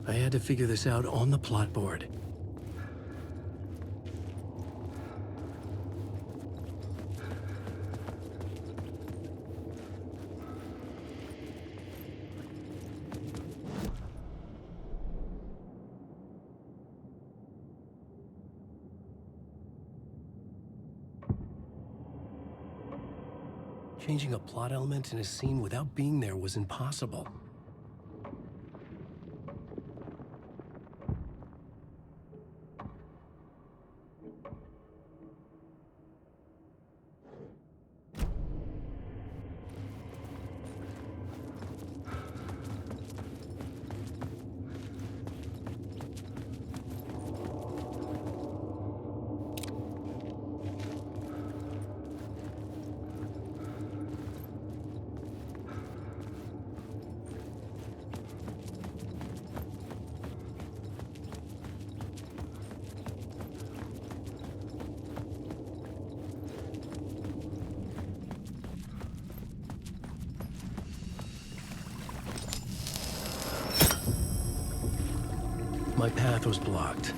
I had to figure this out on the plot board. Changing a plot element in a scene without being there was impossible. My path was blocked.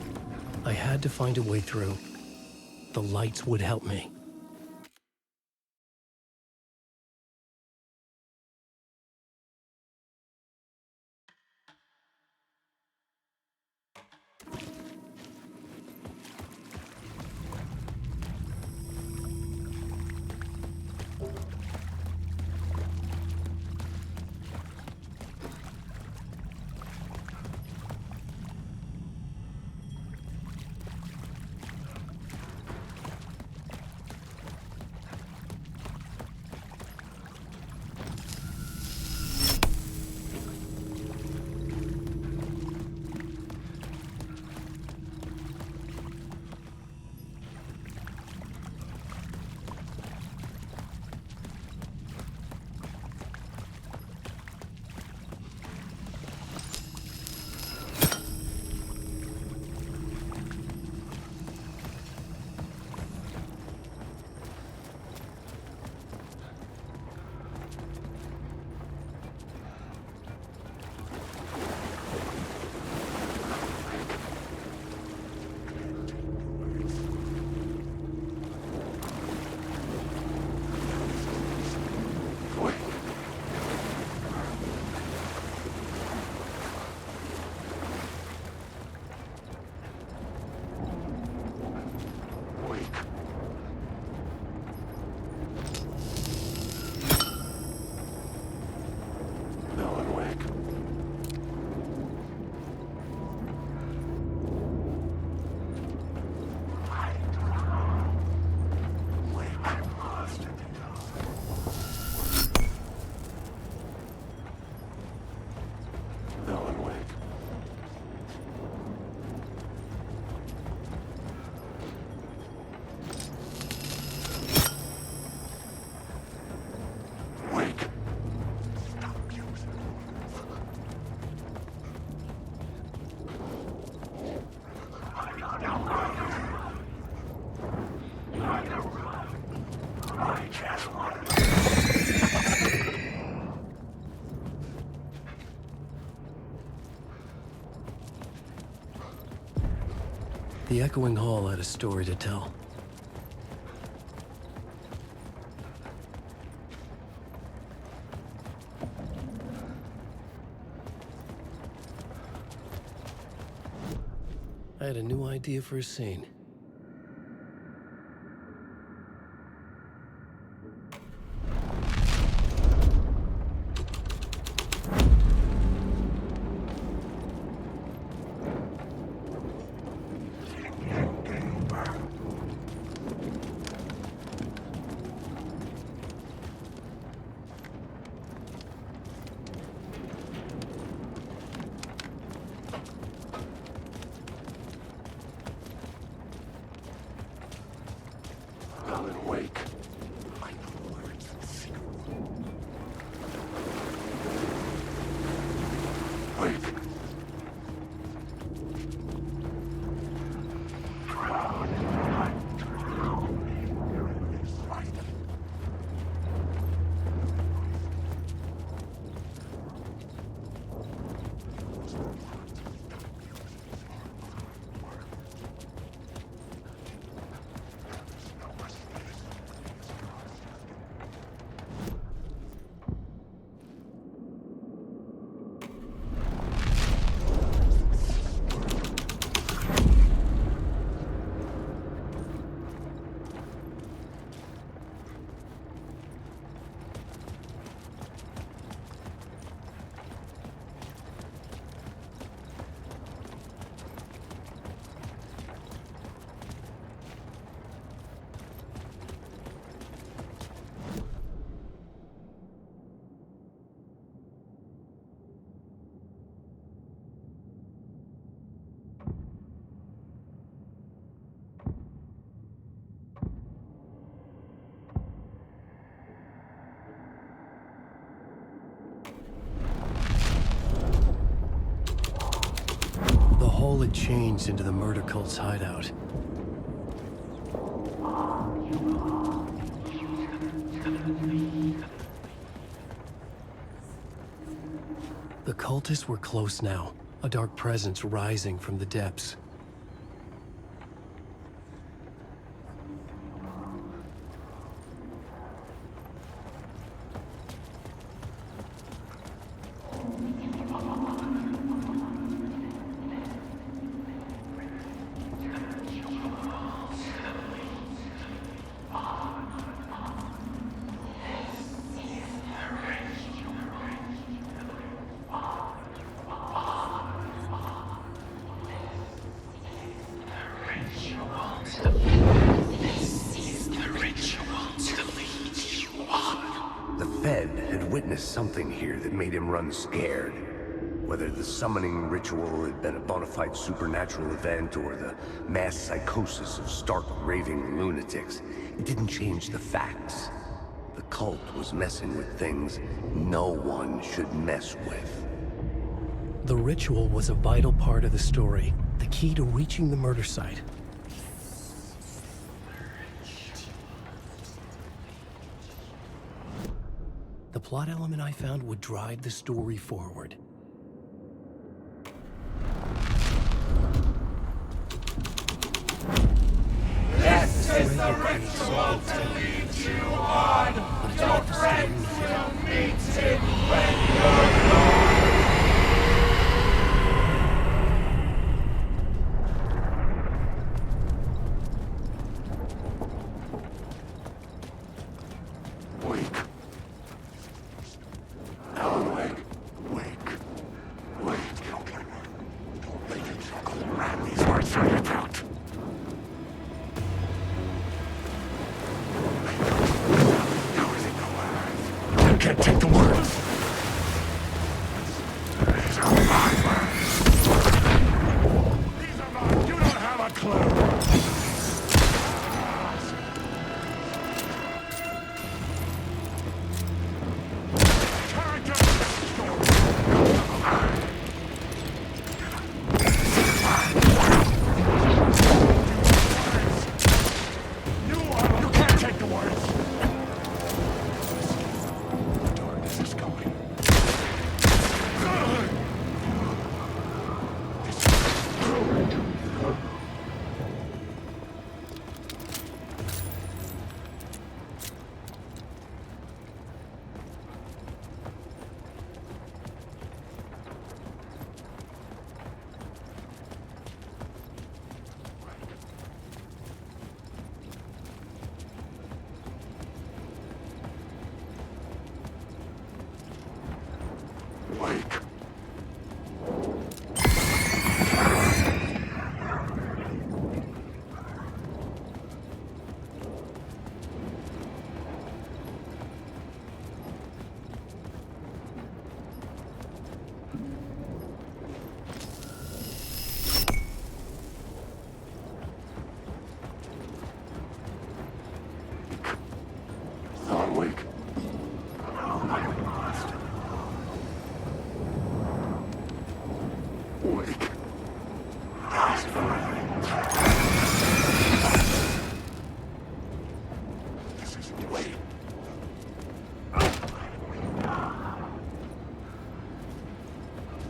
I had to find a way through. The lights would help me. I just want The echoing hall had a story to tell. I had a new idea for a scene. Alan Wake. Wake. The hole had changed into the murder cult's hideout. The cultists were close now, a dark presence rising from the depths. Something here that made him run scared. Whether the summoning ritual had been a bona fide supernatural event or the mass psychosis of stark raving lunatics, it didn't change the facts. The cult was messing with things no one should mess with. The ritual was a vital part of the story, the key to reaching the murder site. The plot element I found would drive the story forward. This is the ritual to lead you on. Your friends will meet it when you're gone. Wake.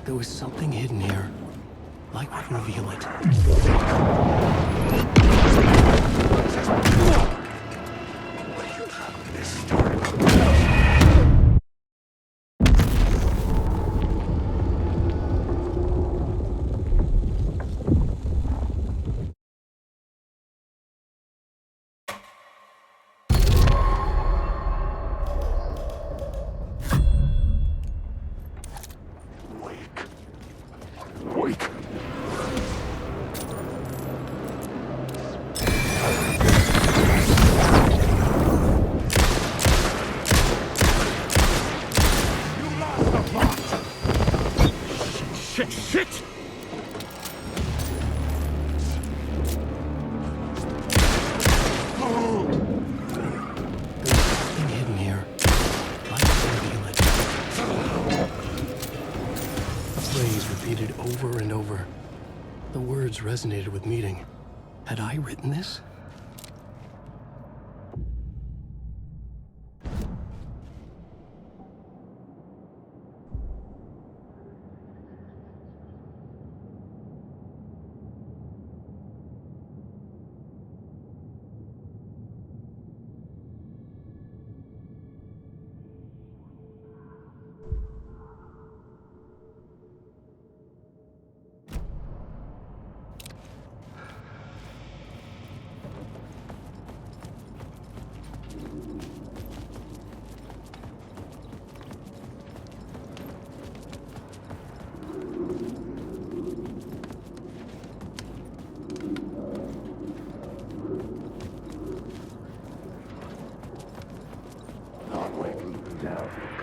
There was something hidden here. Light would reveal it. Shit! Hidden here. Light would reveal it. A phrase repeated over and over. The words resonated with meaning. Had I written this?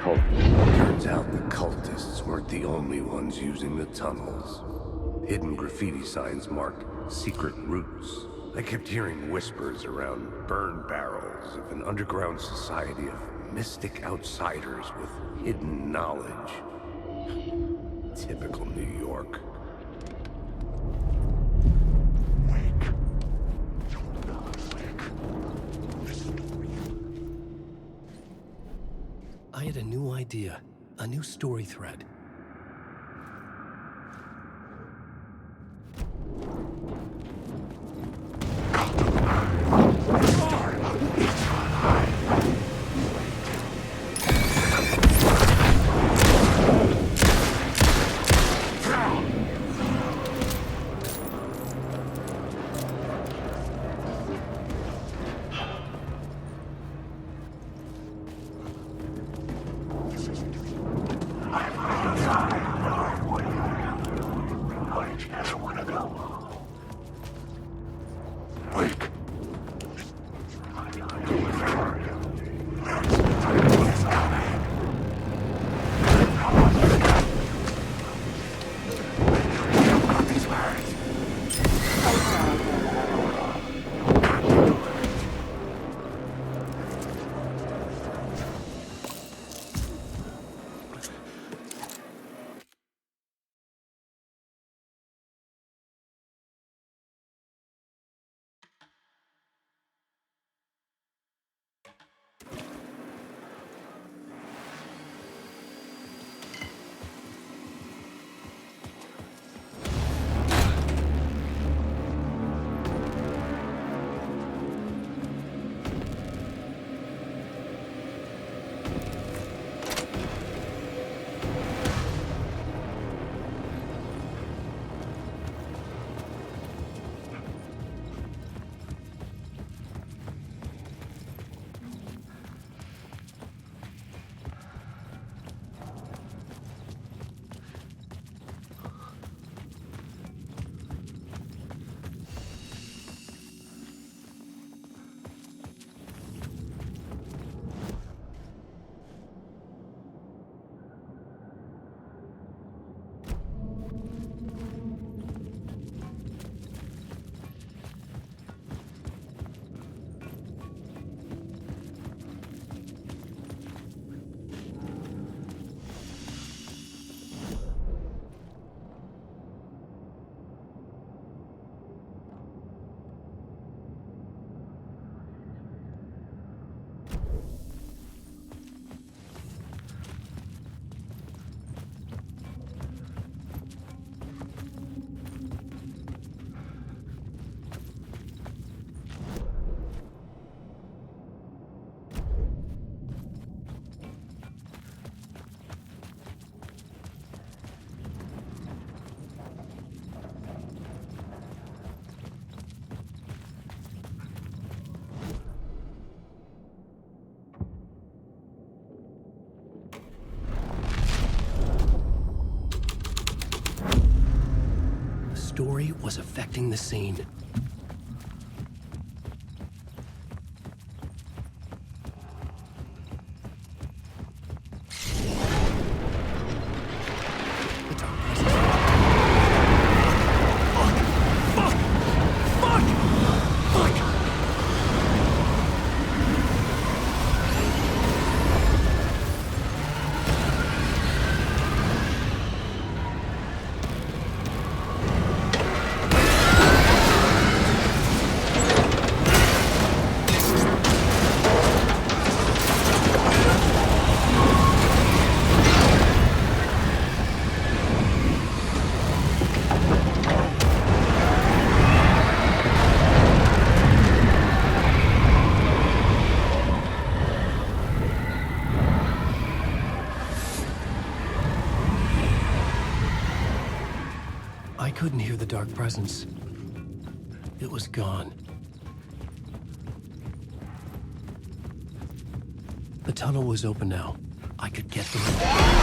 Turns out the cultists weren't the only ones using the tunnels. Hidden graffiti signs marked secret routes. I kept hearing whispers around burn barrels of an underground society of mystic outsiders with hidden knowledge. Typical New York. I had a new idea, a new story thread. story was affecting the scene. I couldn't hear the dark presence. It was gone. The tunnel was open now. I could get through.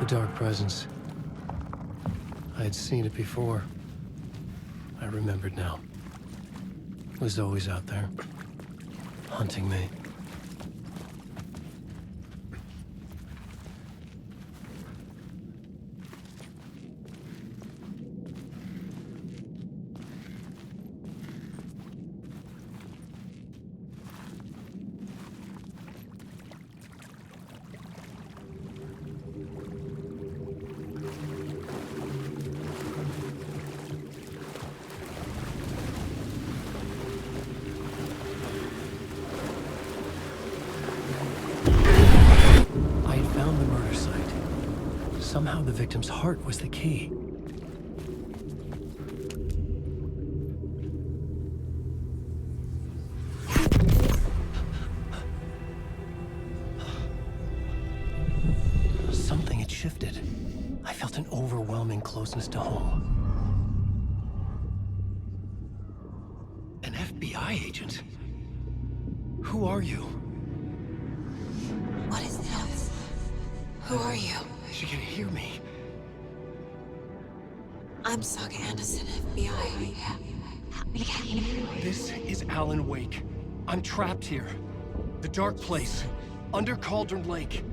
Dark presence. I had seen it before. I remembered now. It was always out there, hunting me. Somehow the victim's heart was the key. Something had shifted. I felt an overwhelming closeness to home. An FBI agent? Who are you? What is this? Who are you? She can hear me. I'm Saga Anderson, FBI. This is Alan Wake. I'm trapped here. The dark place. Under Cauldron Lake.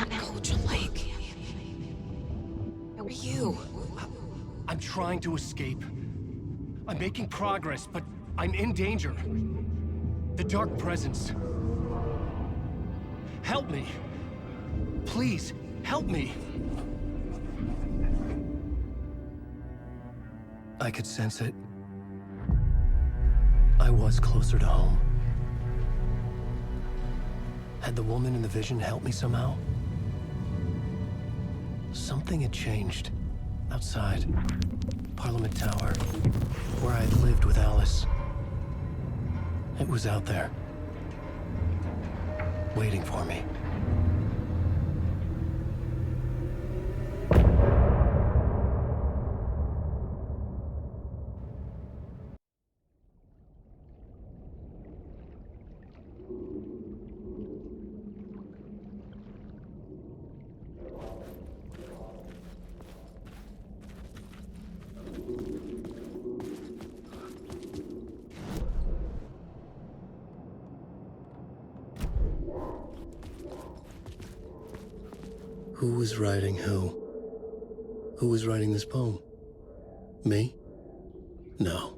Cauldron Lake? Where are you? I'm trying to escape. I'm making progress, but I'm in danger. The dark presence. Help me. Please, help me. I could sense it. I was closer to home. Had the woman in the vision helped me somehow? Something had changed. Outside. Parliament Tower. Where I had lived with Alice. It was out there. Waiting for me. Who was writing who? Who was writing this poem? Me? No.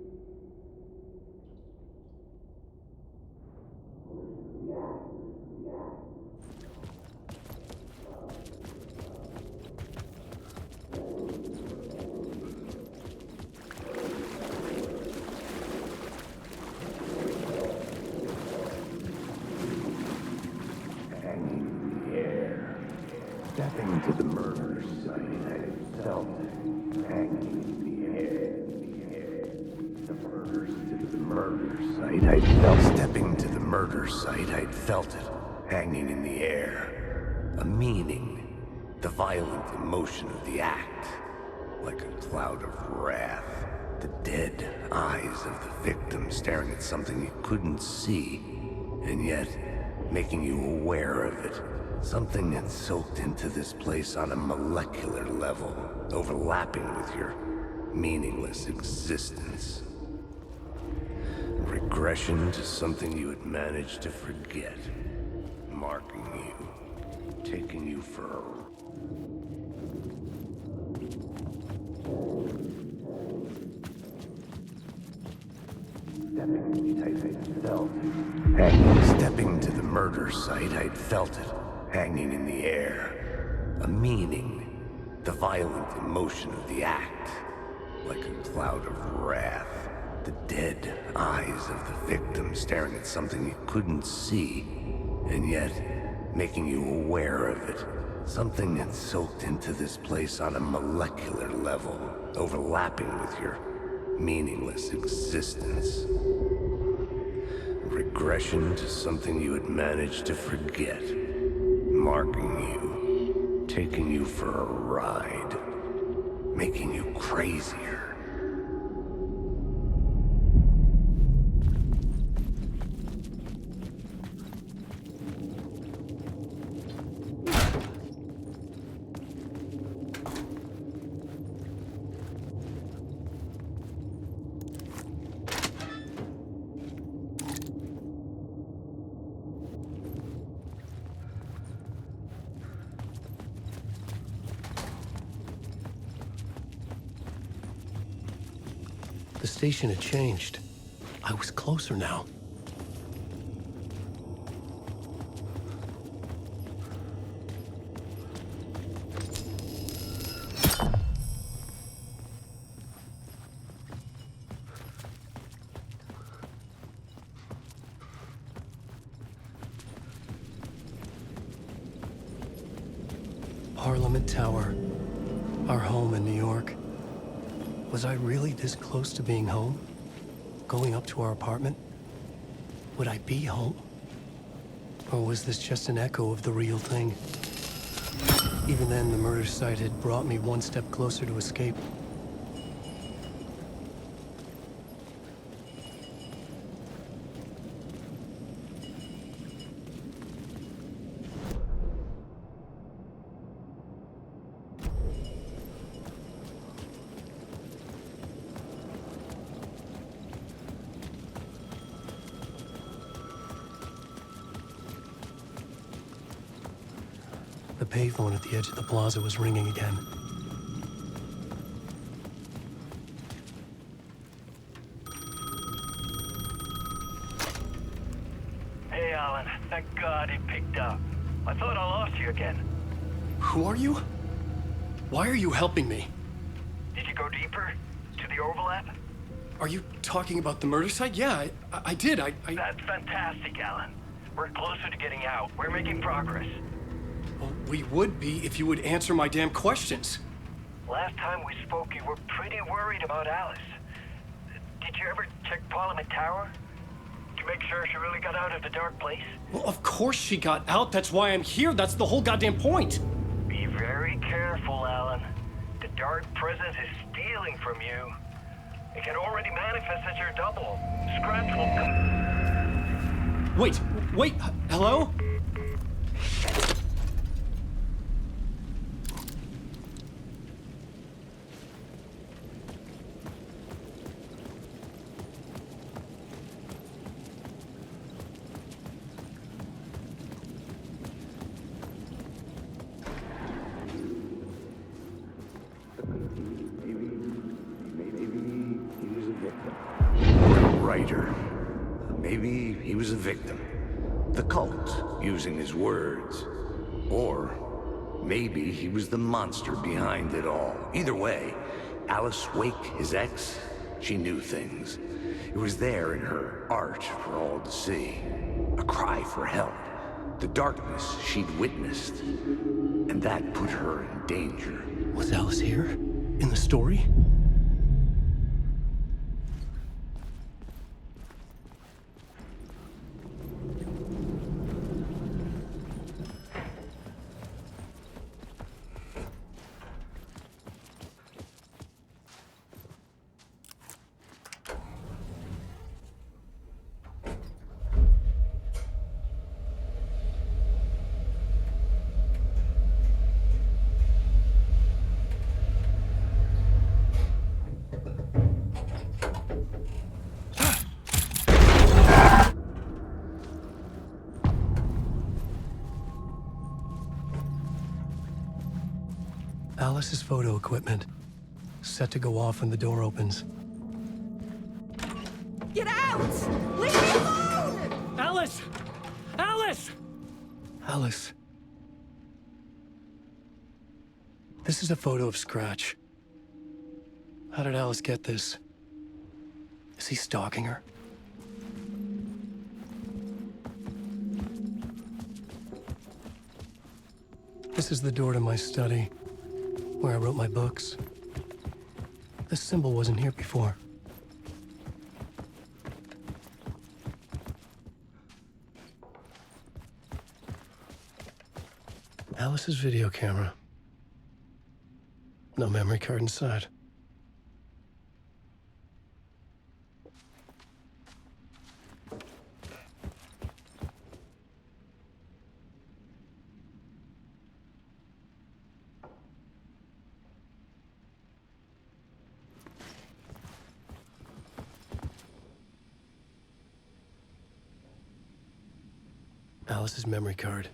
Stepping to the murder site, I felt hanging in the air. murder site, I'd felt stepping to the murder site, I'd felt it hanging in the air. A meaning, the violent emotion of the act, like a cloud of wrath. The dead eyes of the victim staring at something you couldn't see, and yet making you aware of it. Something that soaked into this place on a molecular level, overlapping with your meaningless existence. Regression to something you had managed to forget. Marking you. Taking you for a... Stepping to the murder site, I'd felt it hanging in the air. A meaning, the violent emotion of the act, like a cloud of wrath. The dead eyes of the victim staring at something you couldn't see, and yet making you aware of it. Something that soaked into this place on a molecular level, overlapping with your meaningless existence. Regression to something you had managed to forget. Marking you. Taking you for a ride. Making you crazier. The station had changed. I was closer now. Parliament Tower, our home in New York. Was I really this close to being home? Going up to our apartment? Would I be home? Or was this just an echo of the real thing? Even then, the murder site had brought me one step closer to escape. The payphone at the edge of the plaza was ringing again. Hey, Alan. Thank God it picked up. I thought I lost you again. Who are you? Why are you helping me? Did you go deeper? To the overlap? Are you talking about the murder site? Yeah, I did. That's fantastic, Alan. We're closer to getting out. We're making progress. Well, we would be if you would answer my damn questions. Last time we spoke, you were pretty worried about Alice. Did you ever check Parliament Tower? To make sure she really got out of the dark place? Well, of course she got out. That's why I'm here. That's the whole goddamn point. Be very careful, Alan. The dark presence is stealing from you. It can already manifest as your double. Scratch will come... Wait, hello? Maybe he was a victim. The cult, using his words. Or maybe he was the monster behind it all. Either way, Alice Wake, his ex, she knew things. It was there in her art for all to see. A cry for help. The darkness she'd witnessed. And that put her in danger. Was Alice here? In the story? Alice's photo equipment, set to go off when the door opens. Get out! Leave me alone! Alice! Alice! Alice. This is a photo of Scratch. How did Alice get this? Is he stalking her? This is the door to my study, where I wrote my books. This symbol wasn't here before. Alice's video camera. No memory card inside. Alice's memory card.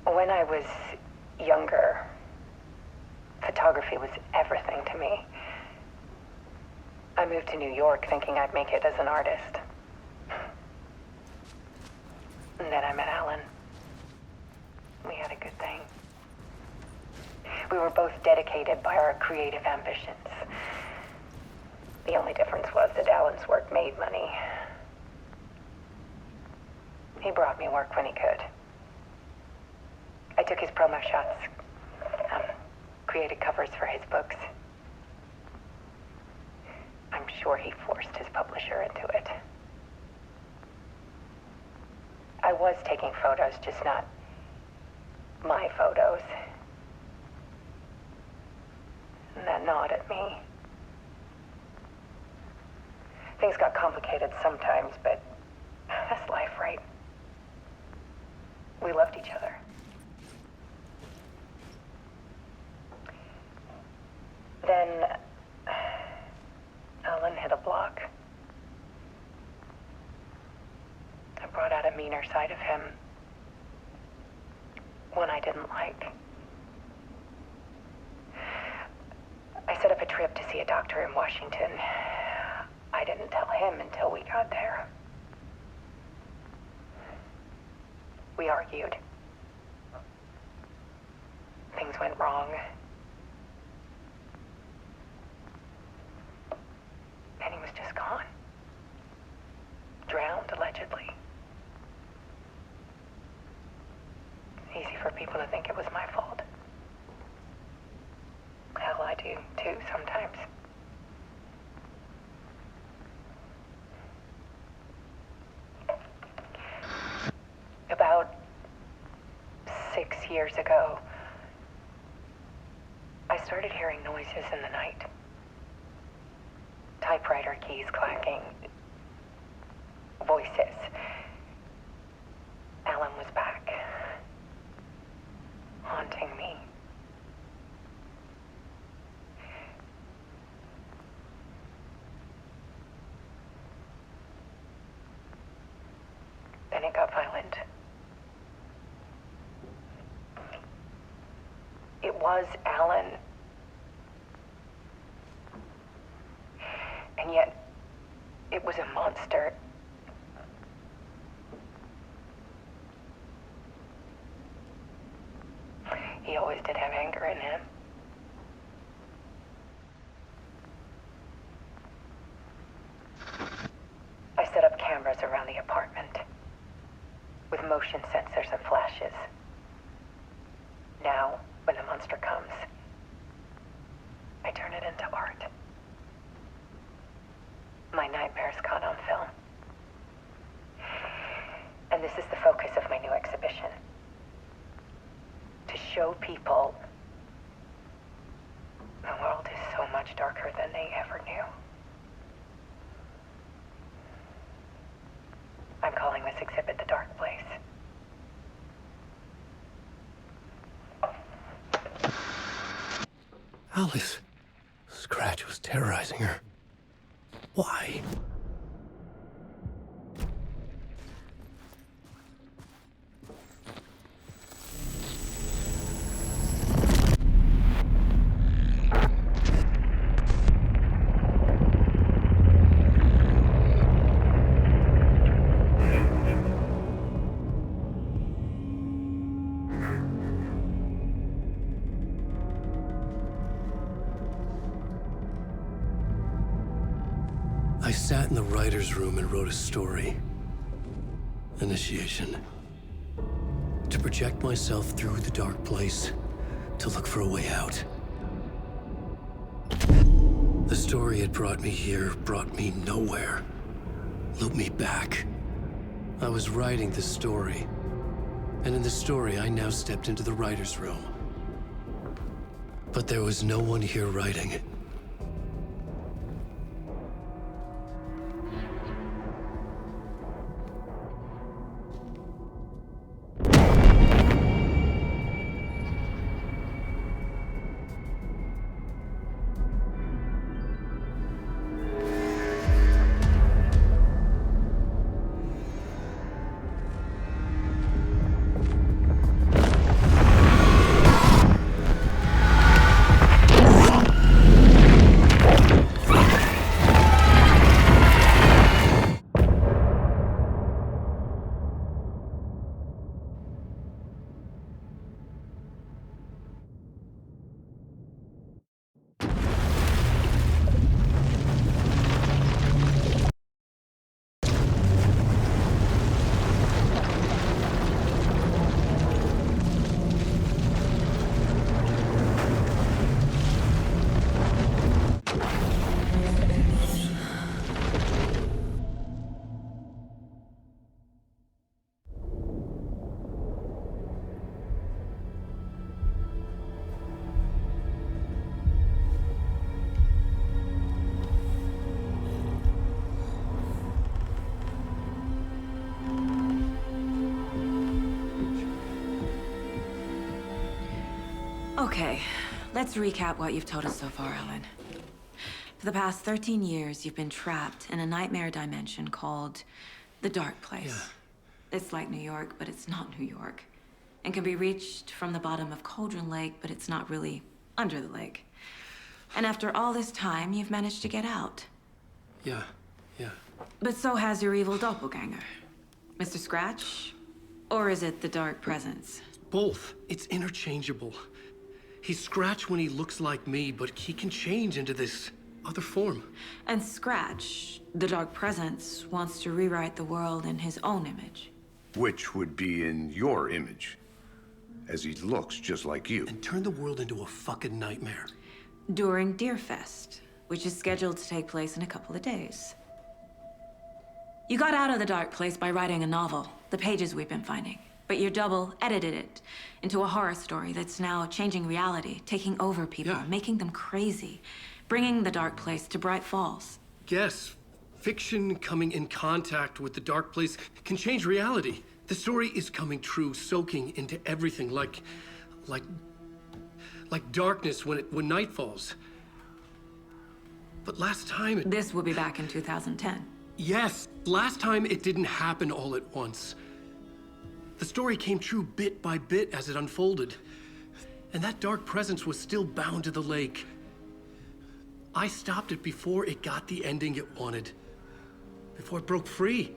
When I was younger, photography was everything to me. I moved to New York thinking I'd make it as an artist. And then I met Alan. We had a good thing. We were both dedicated by our creative ambitions. The only difference was that Alan's work made money. He brought me work when he could. I took his promo shots, created covers for his books. I'm sure he forced his publisher into it. I was taking photos, just not my photos. And that gnawed at me. Things got complicated sometimes, but that's life, right? We loved each other. Then Alan hit a block. I brought out a meaner side of him. One I didn't like. I set up a trip to see a doctor in Washington. I didn't tell him until we got there. We argued. Things went wrong. And he was just gone. Drowned, allegedly. It's easy for people to think it was my fault. Hell, I do, too, sometimes. About 6 years ago, I started hearing noises in the night. Typewriter keys clacking. Voices. Alan was back. Haunting me. Then it got violent. It was Alan. And yet, it was a monster. He always did have anger in him. I set up cameras around the apartment with motion sensors and flashes. Now, when the monster comes, I turn it into art. My nightmares caught on film. And this is the focus of my new exhibition. To show people the world is so much darker than they ever knew. newest exhibit, The Dark Place. Alice. Scratch was terrorizing her. Why? I sat in the writer's room and wrote a story. Initiation. To project myself through the dark place, to look for a way out. The story had brought me here, brought me nowhere. Looped me back. I was writing the story. And in the story, I now stepped into the writer's room. But there was no one here writing it. Okay, let's recap what you've told us so far, Alan. For the past 13 years, you've been trapped in a nightmare dimension called the Dark Place. Yeah. It's like New York, but it's not New York. And can be reached from the bottom of Cauldron Lake, but it's not really under the lake. And after all this time, you've managed to get out. Yeah. But so has your evil doppelganger. Mr. Scratch? Or is it the Dark Presence? Both. It's interchangeable. He's Scratch when he looks like me, but he can change into this other form. And Scratch, the Dark Presence, wants to rewrite the world in his own image. Which would be in your image, as he looks just like you. And turn the world into a fucking nightmare. During Deerfest, which is scheduled to take place in a couple of days. You got out of the Dark Place by writing a novel, the pages we've been finding. But your double edited it into a horror story that's now changing reality, taking over people, making them crazy, bringing the Dark Place to Bright Falls. Yes, fiction coming in contact with the Dark Place can change reality. The story is coming true, soaking into everything like darkness when night falls. But last time This will be back in 2010. Yes, last time it didn't happen all at once. The story came true bit by bit as it unfolded. And that dark presence was still bound to the lake. I stopped it before it got the ending it wanted. Before it broke free.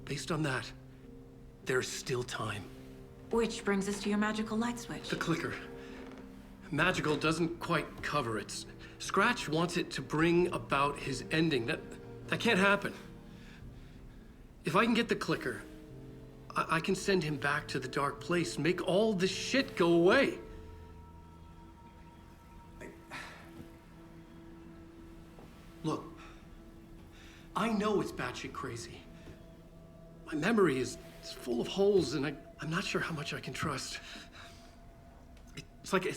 Based on that, there's still time. Which brings us to your magical light switch. The clicker. Magical doesn't quite cover it. Scratch wants it to bring about his ending. That can't happen. If I can get the clicker, I can send him back to the Dark Place, make all this shit go away. Look, I know it's batshit crazy. My memory is full of holes, and I'm not sure how much I can trust. It's like a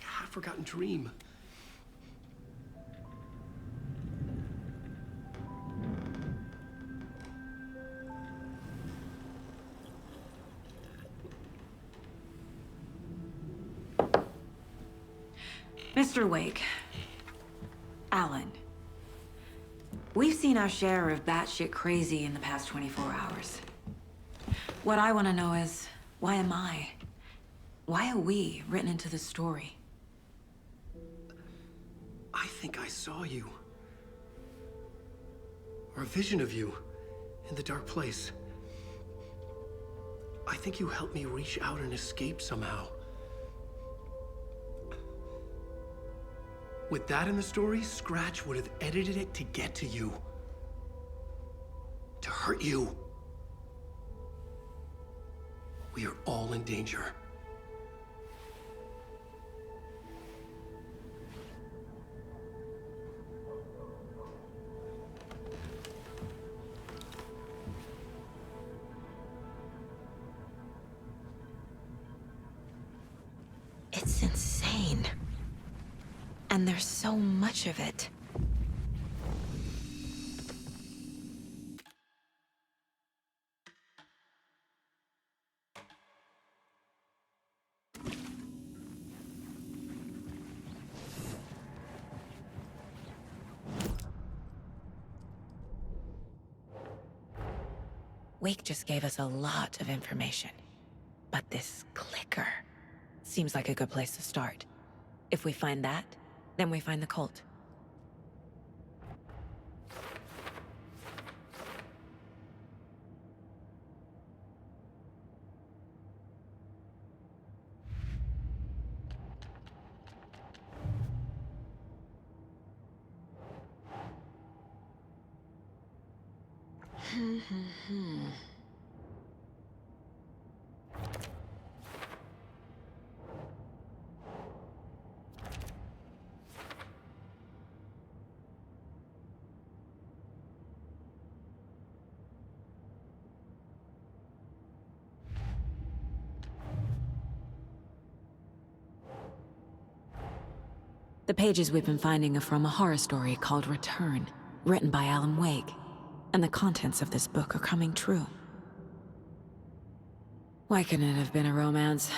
half-forgotten dream. Mr. Wake. Alan. We've seen our share of batshit crazy in the past 24 hours. What I want to know is, why am I? Why are we written into the story? I think I saw you. Or a vision of you. In the dark place. I think you helped me reach out and escape somehow. With that in the story, Scratch would have edited it to get to you. To hurt you. We are all in danger. It's insane. And there's so much of it. Wake just gave us a lot of information. But this clicker seems like a good place to start. If we find that, then we find the cult. The pages we've been finding are from a horror story called Return, written by Alan Wake. And the contents of this book are coming true. Why couldn't it have been a romance?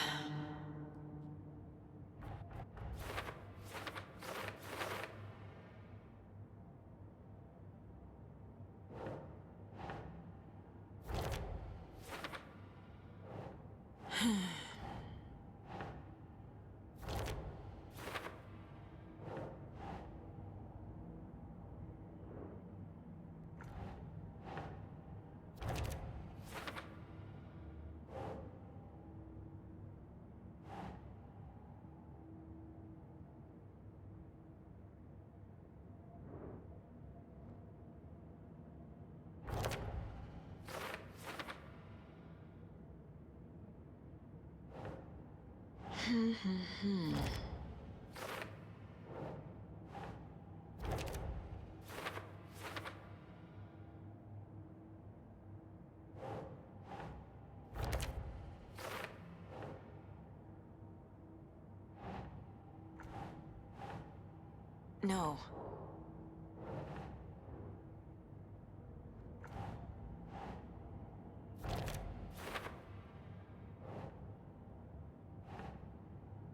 No.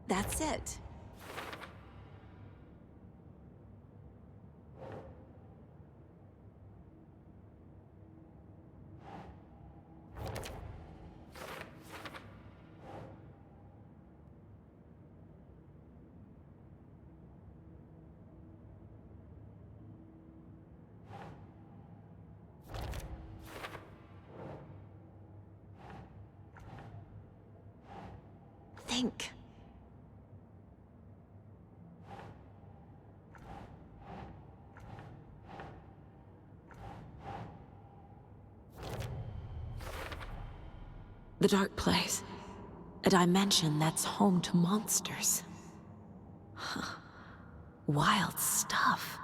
That's it. Think. The dark place. A dimension that's home to monsters. Huh. Wild stuff.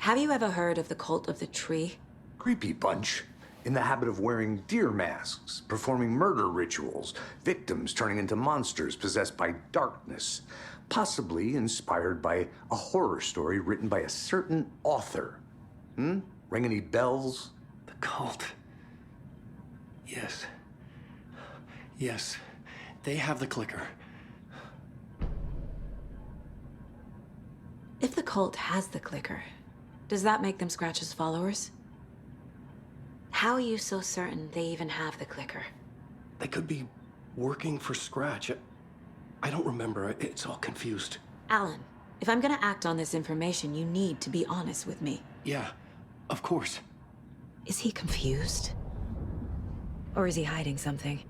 Have you ever heard of the Cult of the Tree? Creepy bunch. In the habit of wearing deer masks, performing murder rituals, victims turning into monsters possessed by darkness, possibly inspired by a horror story written by a certain author. Ring any bells? The cult. Yes. Yes. They have the clicker. If the cult has the clicker, does that make them Scratch's followers? How are you so certain they even have the clicker? They could be working for Scratch. I don't remember. It's all confused. Alan, if I'm gonna act on this information, you need to be honest with me. Yeah, of course. Is he confused? Or is he hiding something?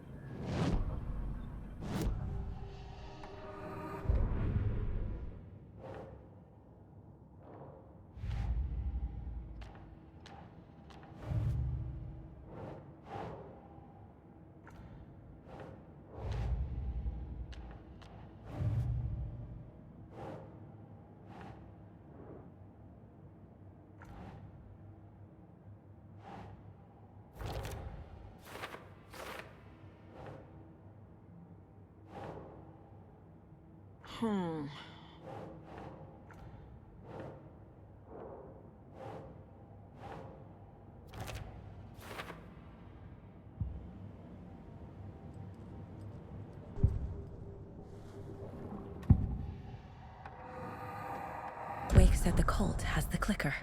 Wake said the cult has the clicker.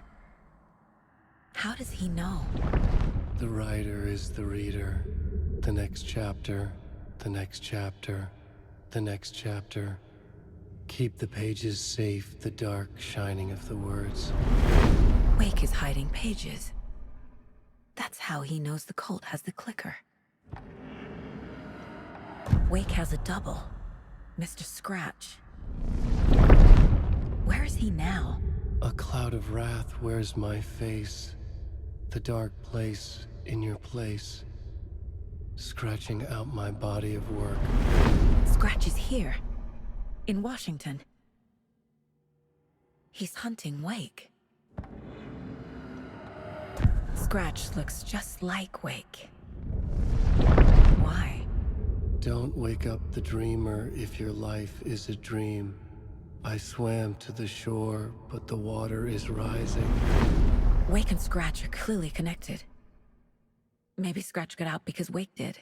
How does he know? The writer is the reader. The next chapter, the next chapter, the next chapter. Keep the pages safe, the dark shining of the words. Wake is hiding pages. That's how he knows the cult has the clicker. Wake has a double. Mr. Scratch. Where is he now? A cloud of wrath wears my face. The dark place in your place. Scratching out my body of work. Scratch is here. In Washington. He's hunting Wake. Scratch looks just like Wake. Why? Don't wake up the dreamer if your life is a dream. I swam to the shore, but the water is rising. Wake and Scratch are clearly connected. Maybe Scratch got out because Wake did.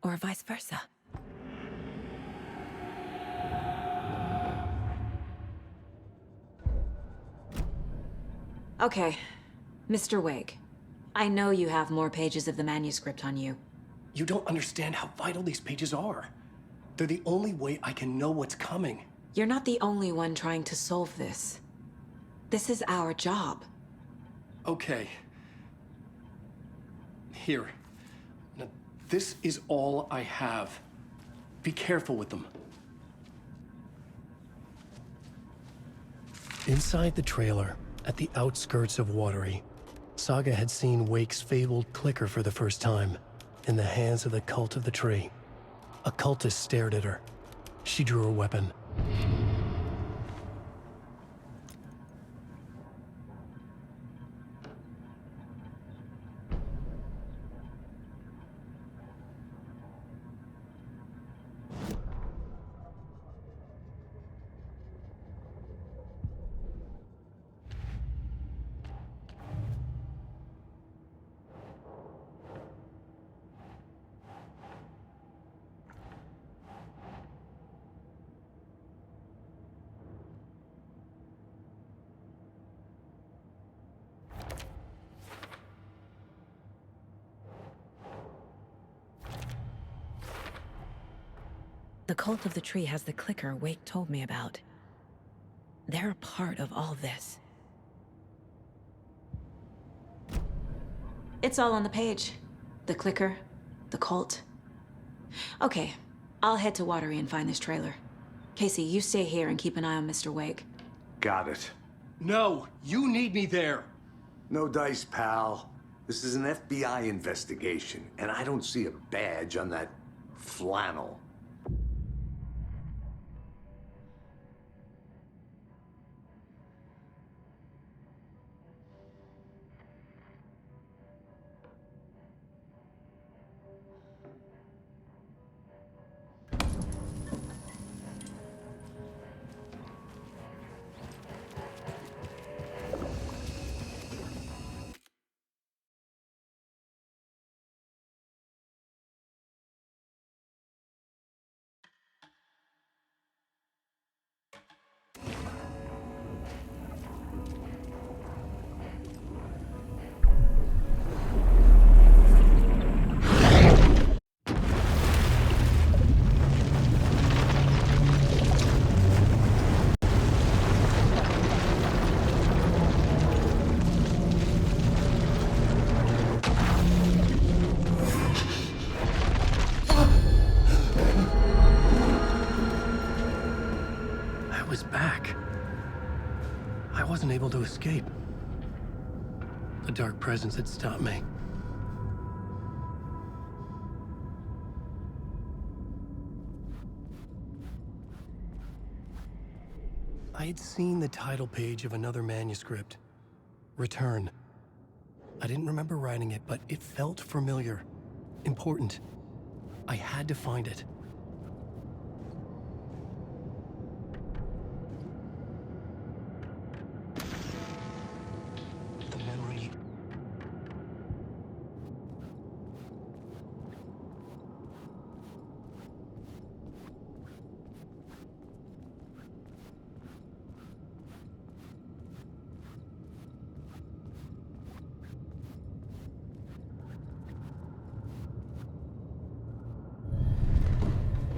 Or vice versa. Okay, Mr. Wake. I know you have more pages of the manuscript on you. You don't understand how vital these pages are. They're the only way I can know what's coming. You're not the only one trying to solve this. This is our job. Okay. Here. Now, this is all I have. Be careful with them. Inside the trailer, at the outskirts of Watery, Saga had seen Wake's fabled clicker for the first time, in the hands of the Cult of the Tree. A cultist stared at her. She drew her weapon. The Cult of the Tree has the clicker Wake told me about. They're a part of all this. It's all on the page. The clicker, the cult. Okay, I'll head to Watery and find this trailer. Casey, you stay here and keep an eye on Mr. Wake. Got it. No, you need me there. No dice, pal. This is an FBI investigation, and I don't see a badge on that flannel. able to escape. A dark presence had stopped me. I had seen the title page of another manuscript, Return. I didn't remember writing it, but it felt familiar, important. I had to find it. The memory...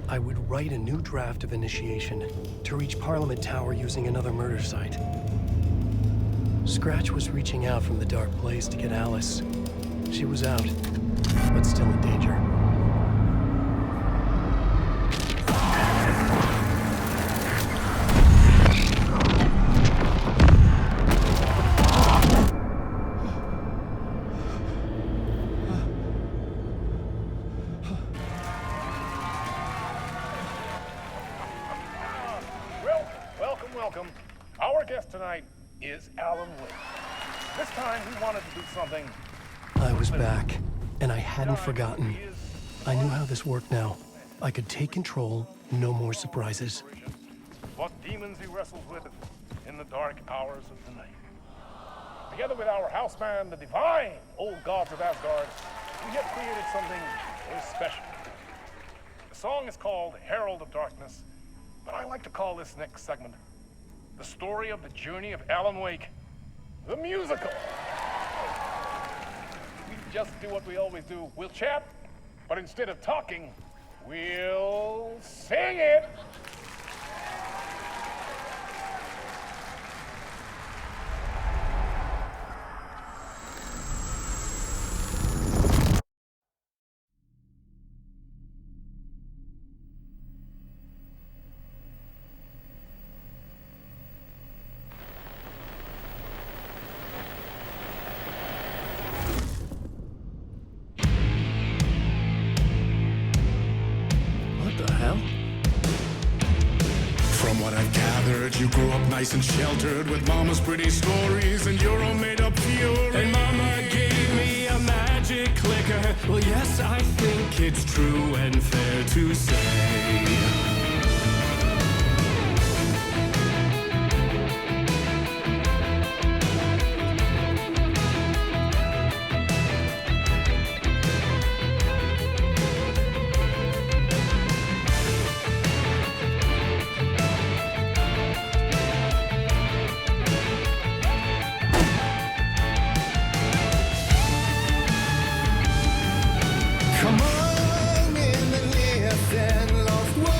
I would write a new draft of initiation to reach Parliament Tower using another murder site. Scratch was reaching out from the dark place to get Alice. She was out, but still in danger. Welcome. Our guest tonight is Alan Wake. This time he wanted to do something. I was back, and I hadn't forgotten. I knew how this worked now. I could take control, no more surprises. What demons he wrestles with in the dark hours of the night. Together with our house band, the divine old gods of Asgard, we have created something very special. The song is called Herald of Darkness, but I like to call this next segment the story of the journey of Alan Wake, the musical. We just do what we always do. We'll chat, but instead of talking, we'll sing it. You grew up nice and sheltered with mama's pretty stories and your own made-up fury. And mama gave me a magic clicker. Well, yes, I think it's true and fair to say. Come on in the near and lost.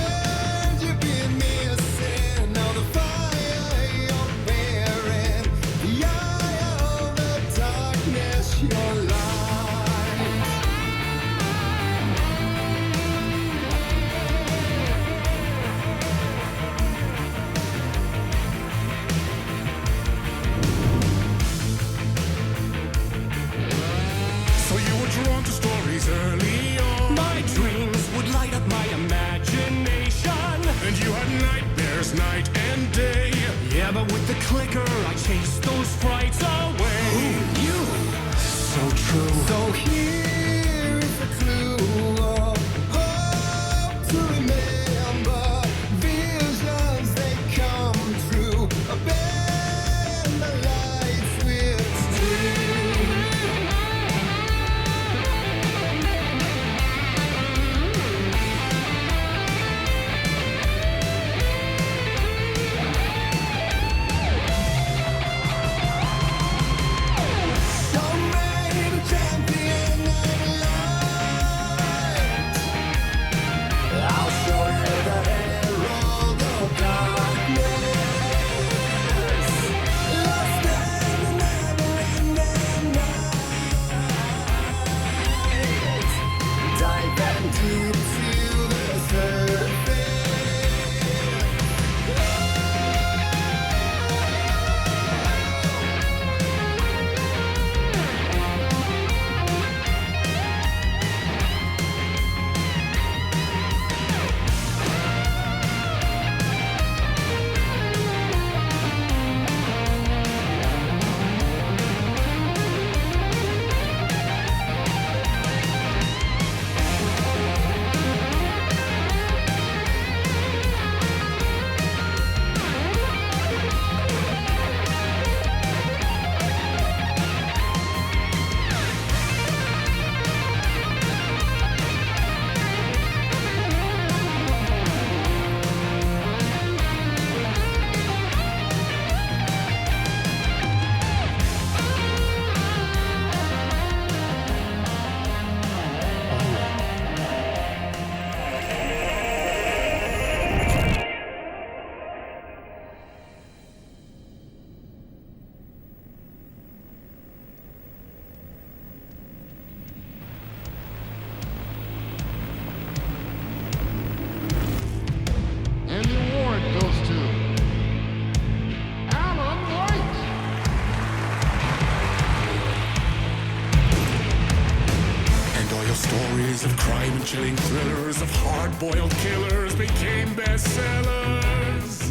Crime and chilling thrillers of hard-boiled killers became bestsellers.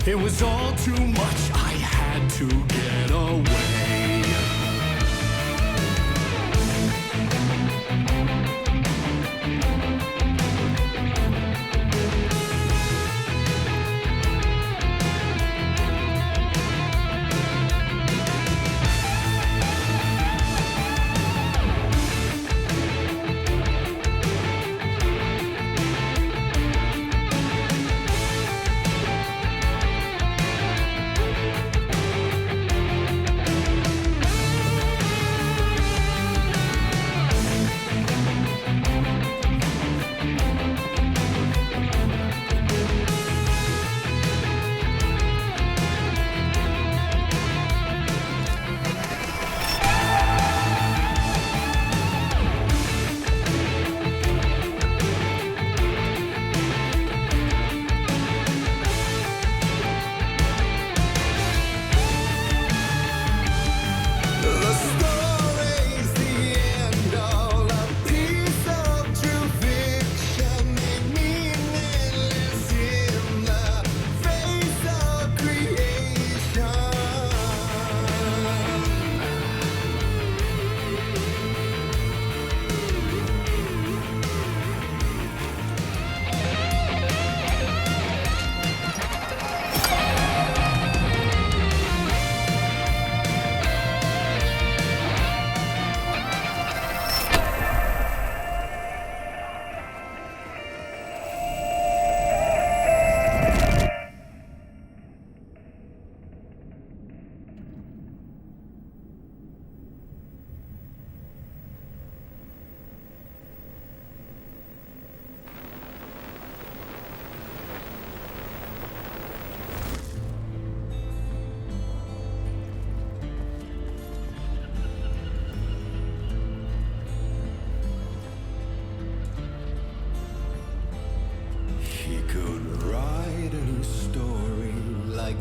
It was all too much, I had to get away.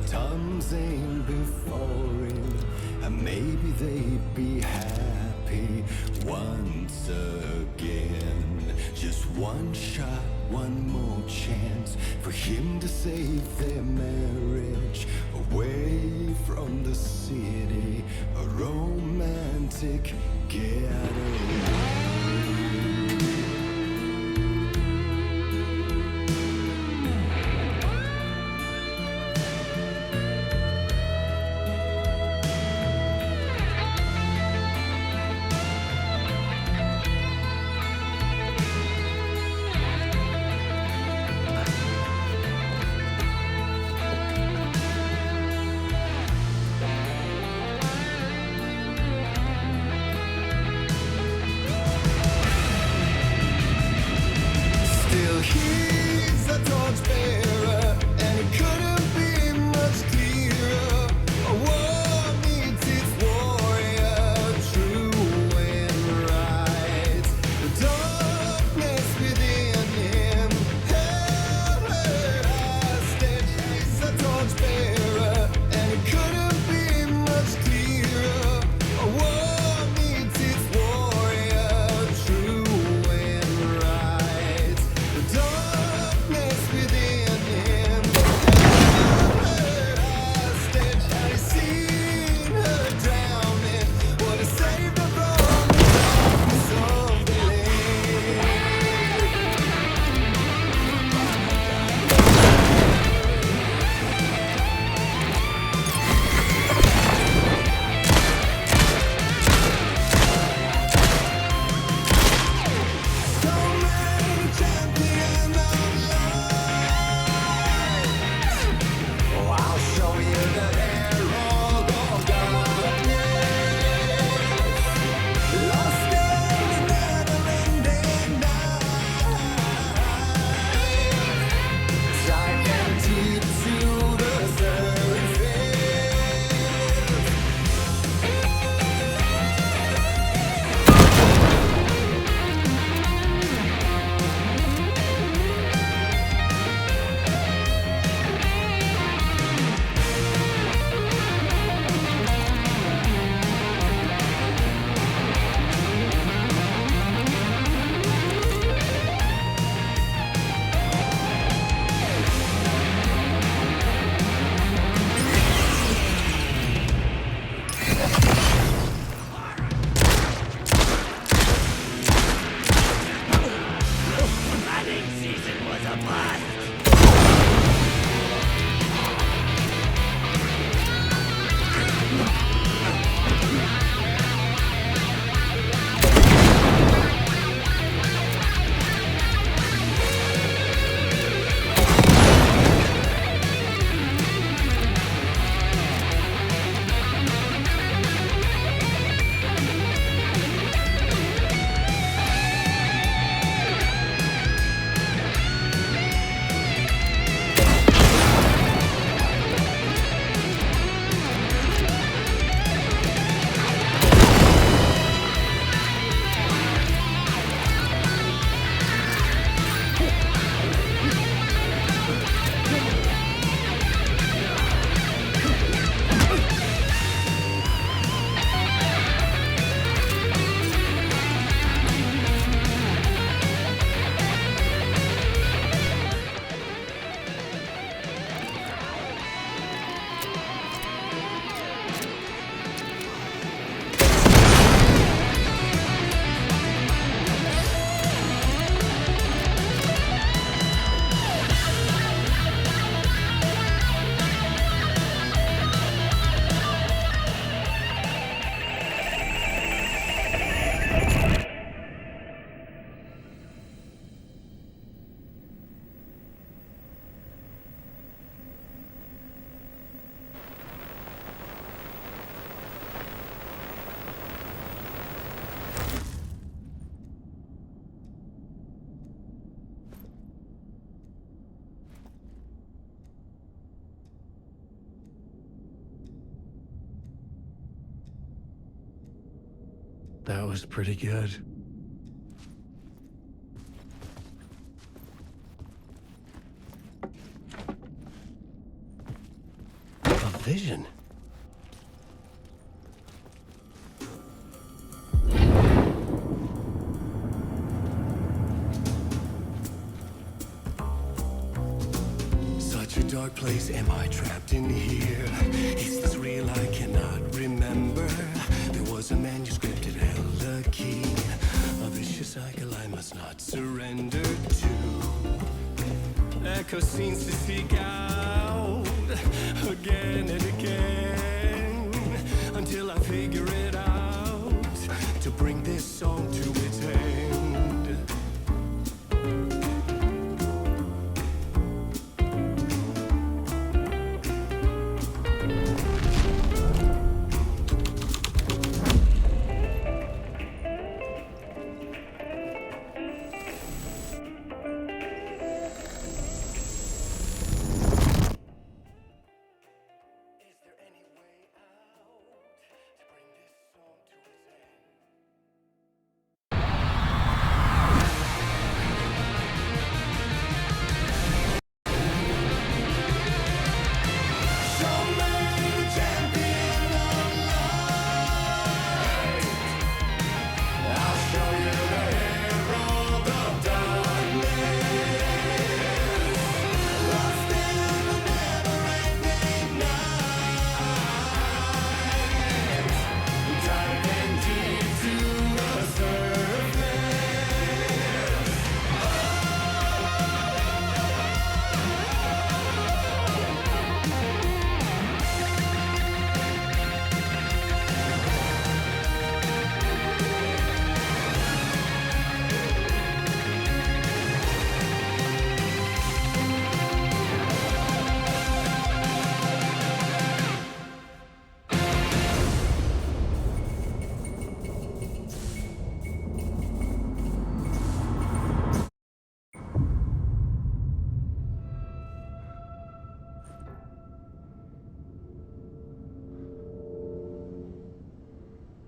Tom's ain't before it, and maybe they'd be happy once again. Just one shot, one more chance for him to save their marriage away from the city, a romantic getaway. That was pretty good. A vision? Such a dark place, am I trapped in here? Is this real? I cannot remember. There was a manuscript, it held a key. A vicious cycle I must not surrender to. Echo scenes to seek out again and again until I figure it out to bring this song to its end.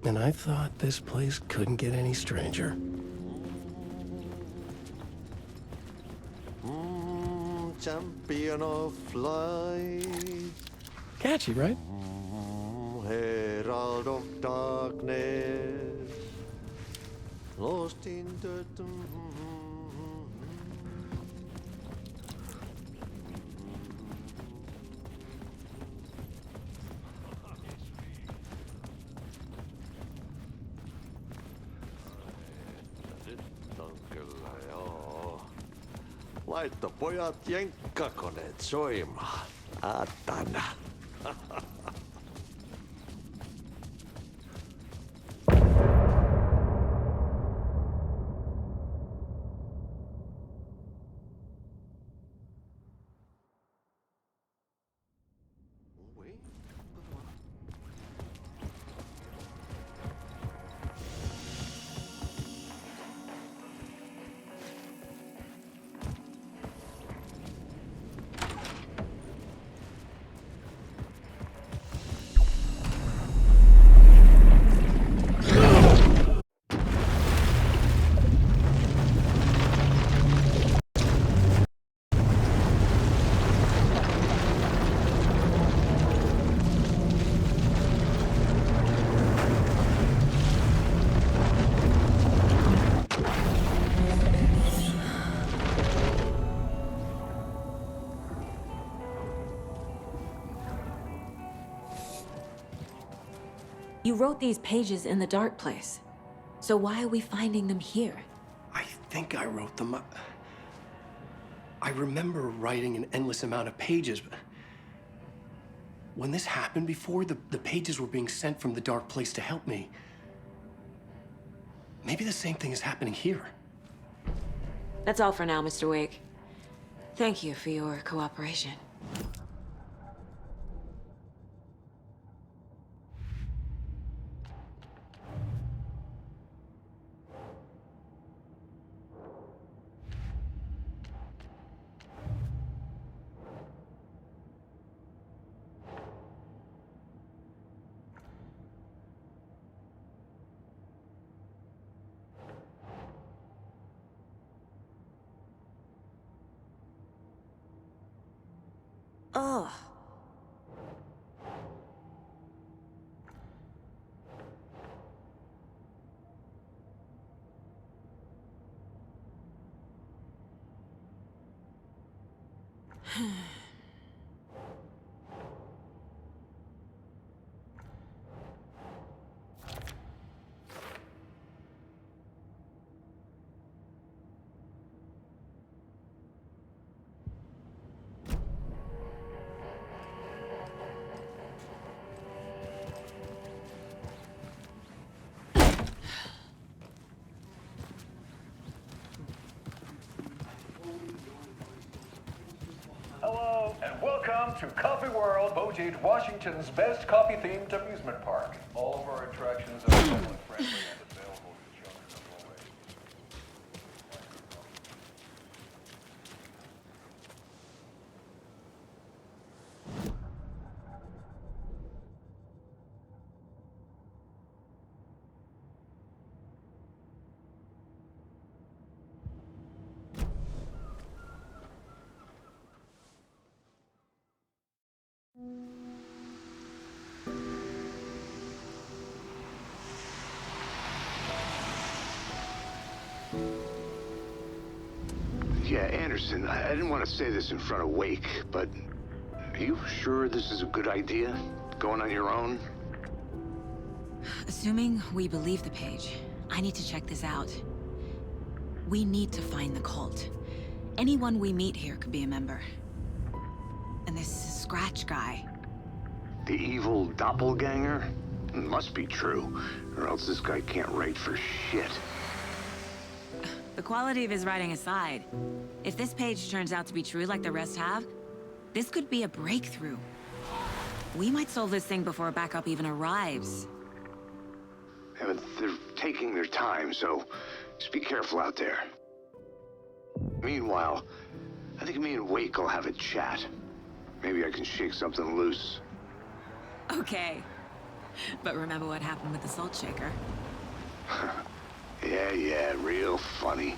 And I thought this place couldn't get any stranger. Champion of light. Catchy, right? Herald of darkness. Lost in the... Laitto pojat jenkkakoneet soimaan. Atana. You wrote these pages in the dark place. So why are we finding them here? I think I wrote them. I remember writing an endless amount of pages, but when this happened before, the pages were being sent from the dark place to help me. Maybe the same thing is happening here. That's all for now, Mr. Wake. Thank you for your cooperation. Ugh. Hello, and welcome to Coffee World, Mojade, Washington's best coffee-themed amusement park. All of our attractions are family-friendly and available to children of all ages. Yeah, Anderson, I didn't want to say this in front of Wake, but are you sure this is a good idea? Going on your own? Assuming we believe the page, I need to check this out. We need to find the cult. Anyone we meet here could be a member. And this Scratch guy. The evil doppelganger? Must be true, or else this guy can't write for shit. The quality of his writing aside, if this page turns out to be true like the rest have, this could be a breakthrough. We might solve this thing before backup even arrives. Yeah, but they're taking their time, so just be careful out there. Meanwhile, I think me and Wake will have a chat. Maybe I can shake something loose. Okay. But remember what happened with the salt shaker? Yeah, real funny.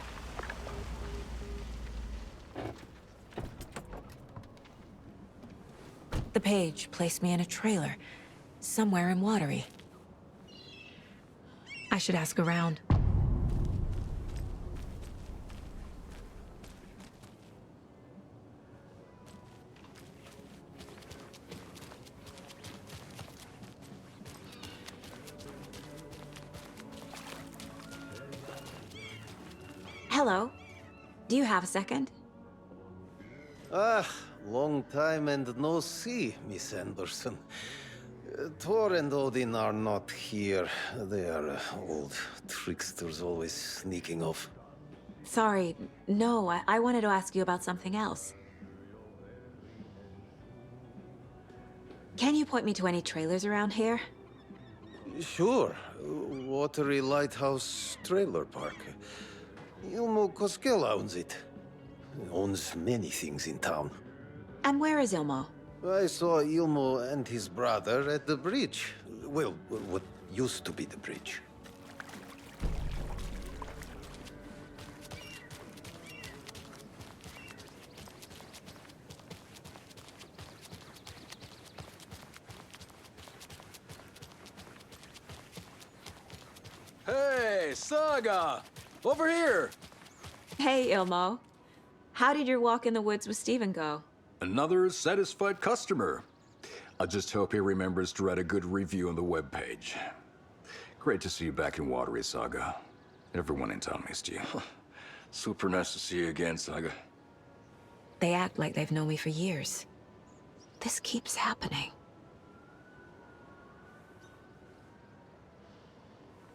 The page placed me in a trailer, somewhere in Watery. I should ask around. Hello. Do you have a second? Ah, long time and no see, Miss Anderson. Thor and Odin are not here. They are old tricksters always sneaking off. Sorry, no, I wanted to ask you about something else. Can you point me to any trailers around here? Sure. Watery Lighthouse Trailer Park. Ilmo Koskela owns it. Owns many things in town. And where is Ilmo? I saw Ilmo and his brother at the bridge. Well, what used to be the bridge. Hey, Saga! Over here! Hey, Ilmo. How did your walk in the woods with Steven go? Another satisfied customer. I just hope he remembers to write a good review on the webpage. Great to see you back in Watery, Saga. Everyone in town missed you. Super nice to see you again, Saga. They act like they've known me for years. This keeps happening.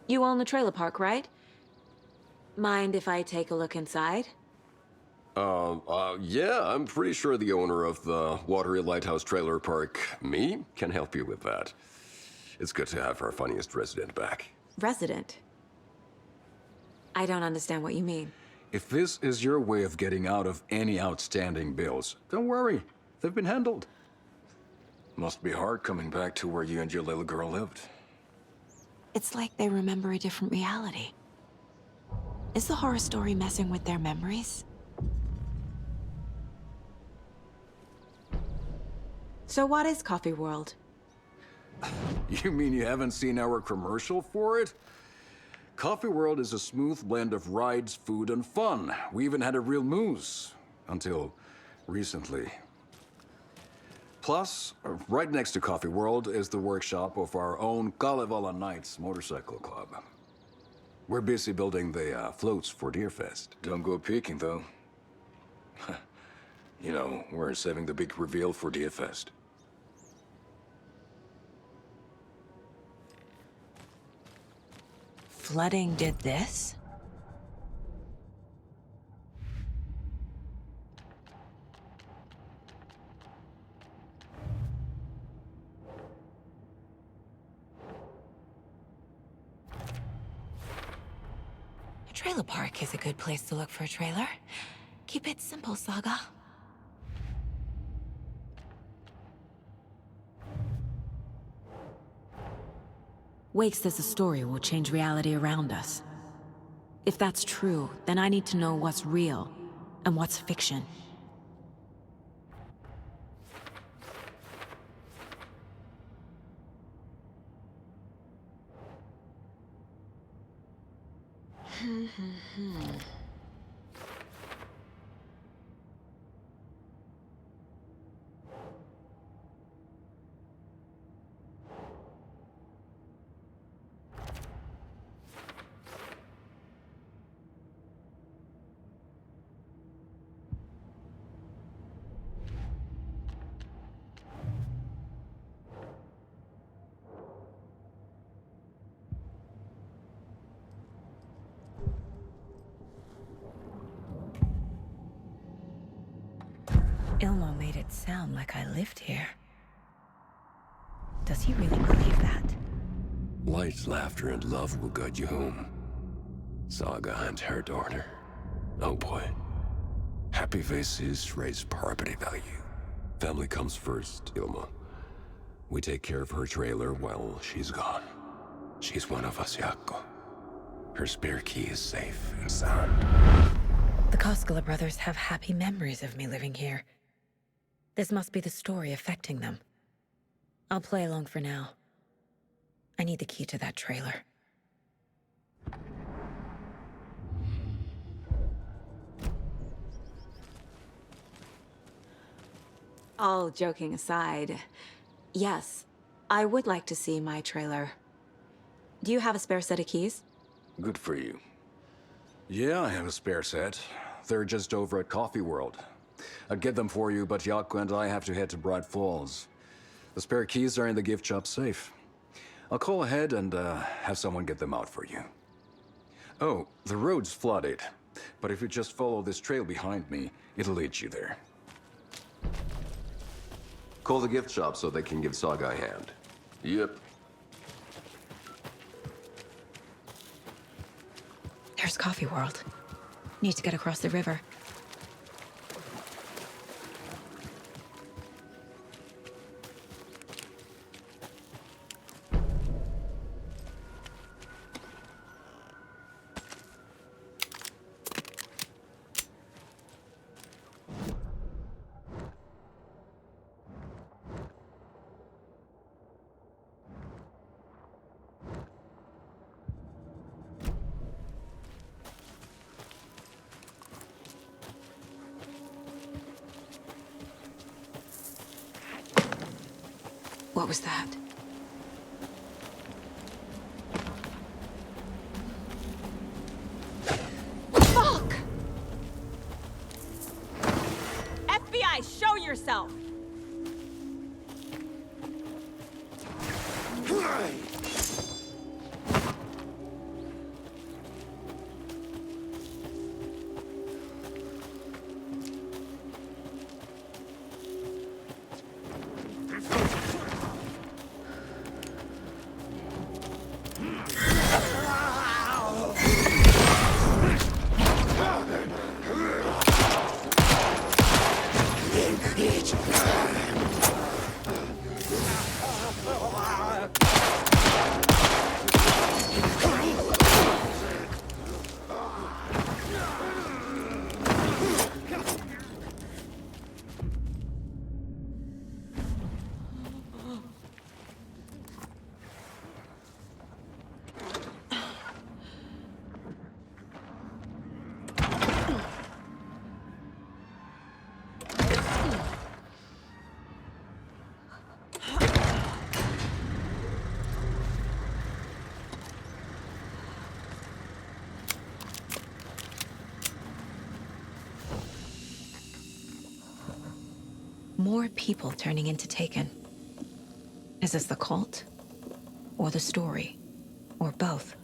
You own the trailer park, right? Mind if I take a look inside? Yeah, I'm pretty sure the owner of the Watery Lighthouse Trailer Park, me, can help you with that. It's good to have our funniest resident back. Resident? I don't understand what you mean. If this is your way of getting out of any outstanding bills, don't worry. They've been handled. Must be hard coming back to where you and your little girl lived. It's like they remember a different reality. Is the horror story messing with their memories? So what is Coffee World? You mean you haven't seen our commercial for it? Coffee World is a smooth blend of rides, food, and fun. We even had a real moose. Until recently. Plus, right next to Coffee World is the workshop of our own Kalevala Knights Motorcycle Club. We're busy building the floats for Deerfest. Don't go peeking, though. You know, we're saving the big reveal for Deerfest. Flooding did this? A trailer park is a good place to look for a trailer. Keep it simple, Saga. Wake says the story will change reality around us. If that's true, then I need to know what's real and what's fiction. Ilmo made it sound like I lived here. Does he really believe that? Light, laughter, and love will guide you home. Saga and her daughter. Oh boy. Happy faces raise property value. Family comes first, Ilma. We take care of her trailer while she's gone. She's one of us, Jaakko. Her spare key is safe and sound. The Koskela brothers have happy memories of me living here. This must be the story affecting them. I'll play along for now. I need the key to that trailer. All joking aside, yes, I would like to see my trailer. Do you have a spare set of keys? Good for you. Yeah, I have a spare set. They're just over at Coffee World. I'd get them for you, but Jaakko and I have to head to Bright Falls. The spare keys are in the gift shop safe. I'll call ahead and have someone get them out for you. Oh, the road's flooded, but if you just follow this trail behind me, it'll lead you there. Call the gift shop so they can give Saga a hand. Yep. There's Coffee World. Need to get across the river. What was that? Fuck! FBI, show yourself! more people turning into Taken. Is this the cult? Or the story? Or both?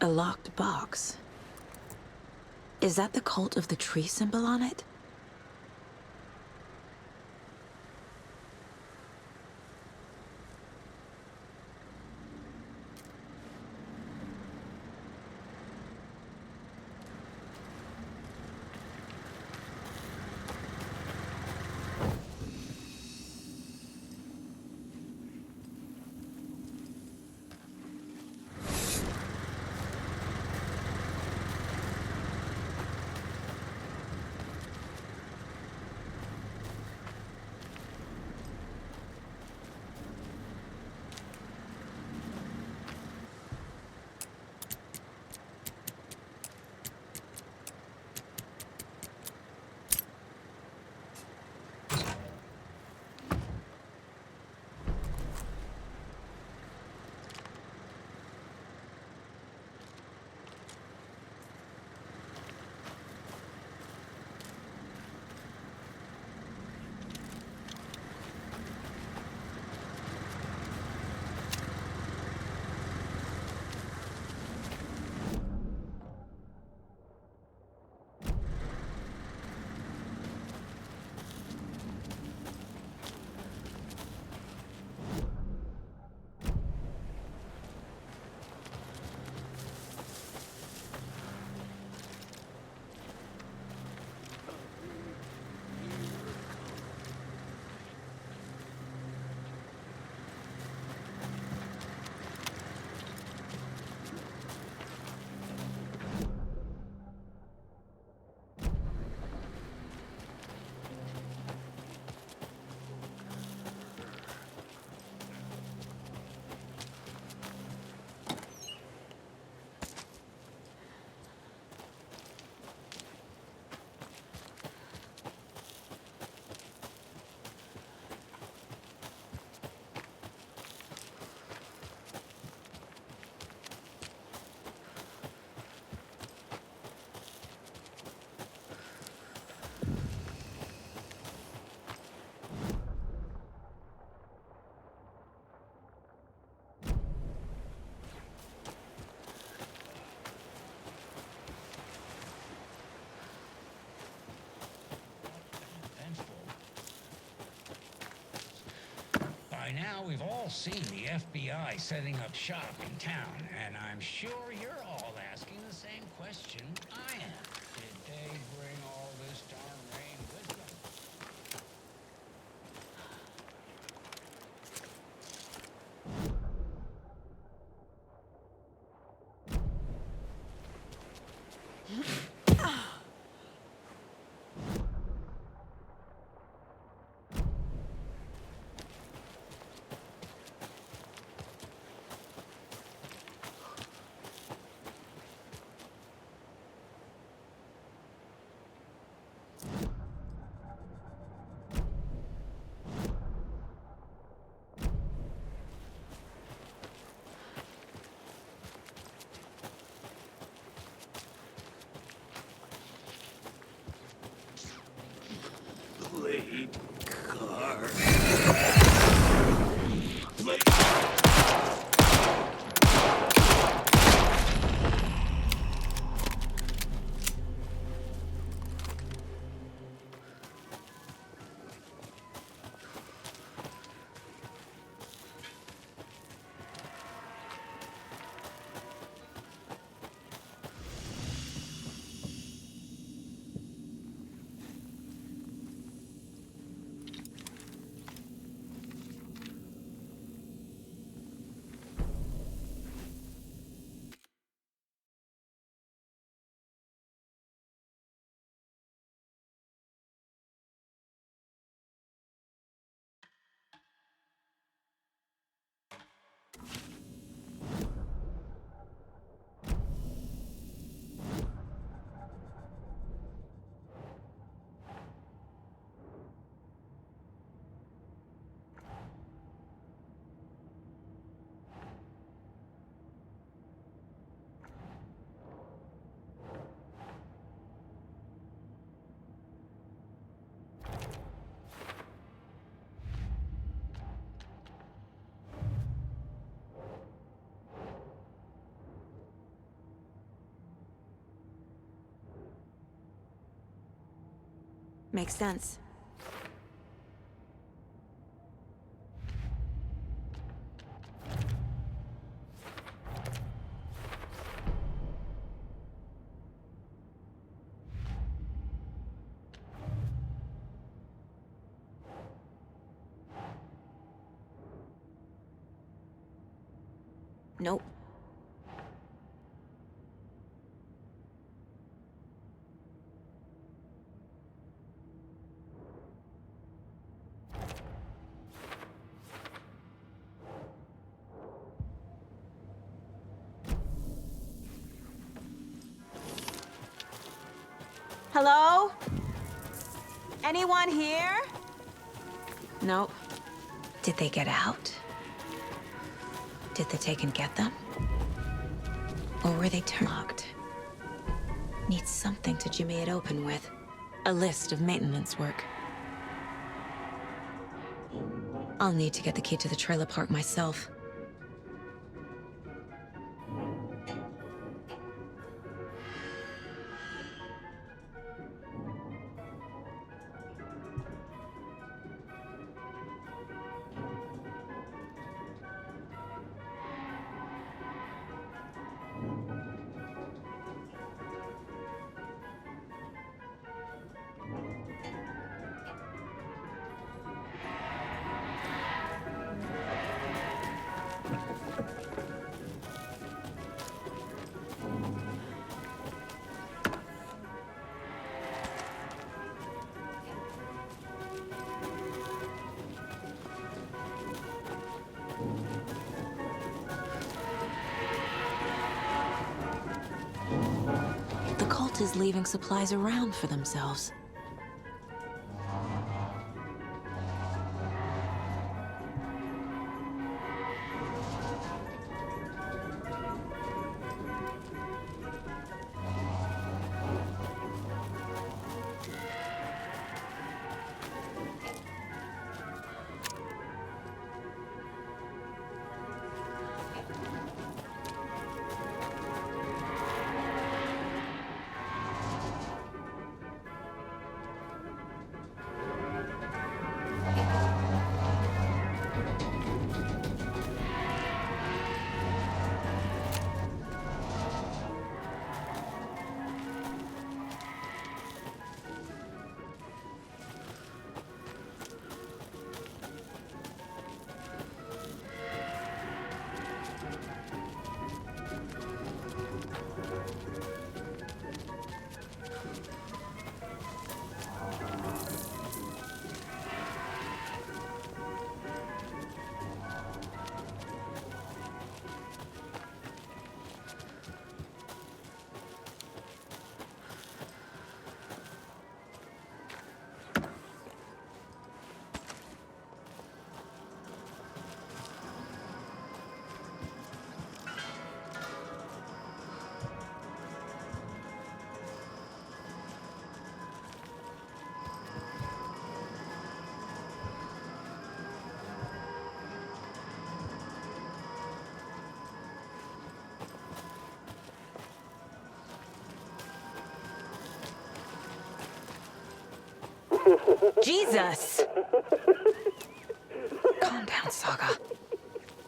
A locked box. Is that the cult of the tree symbol on it? By now, we've all seen the FBI setting up shop in town, and I'm sure you're all asking the same question I am. Did they bring all this darn rain with them? car. Makes sense. Nope. Hello? Anyone here? Nope. Did they get out? Did they take and get them? Or were they locked? Need something to jimmy it open with. A list of maintenance work. I'll need to get the key to the trailer park myself. Is leaving supplies around for themselves. Jesus! Calm down, Saga.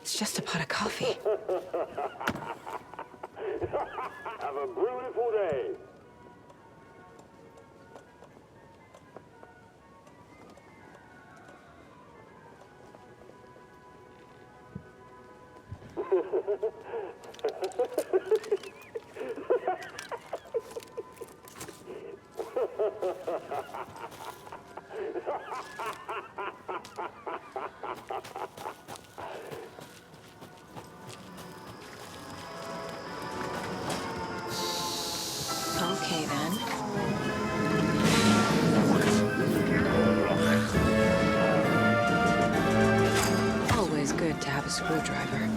It's just a pot of coffee. Have a beautiful day. Okay, then. Always good to have a screwdriver.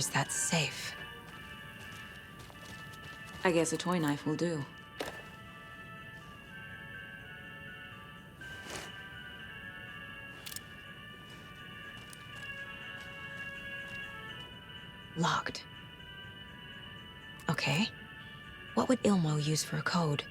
Where's that safe? I guess a toy knife will do. Locked. Okay. What would Ilmo use for a code?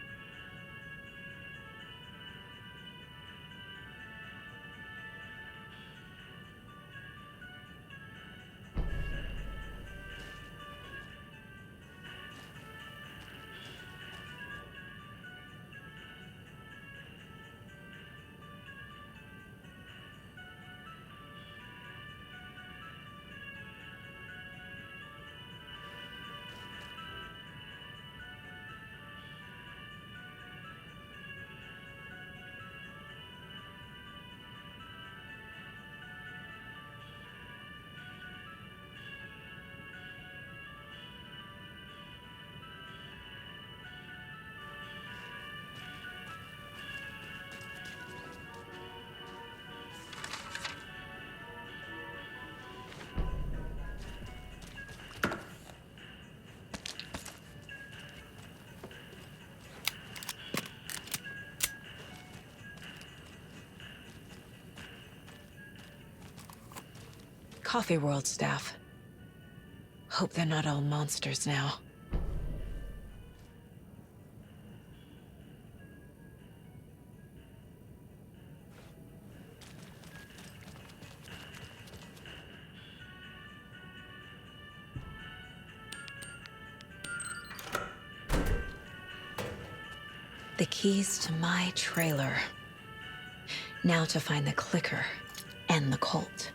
Coffee World staff. Hope they're not all monsters now. The keys to my trailer. Now to find the clicker and the cult.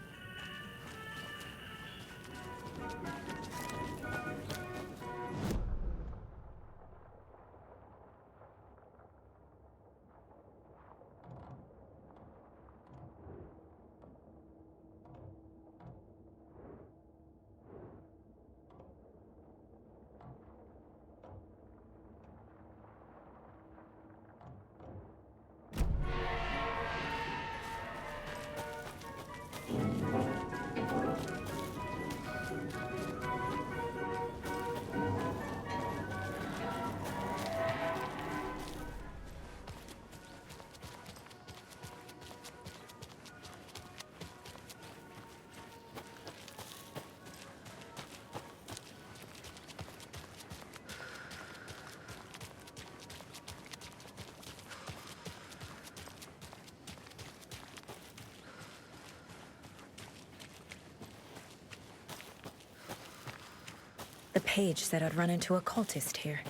The page said I'd run into a cultist here.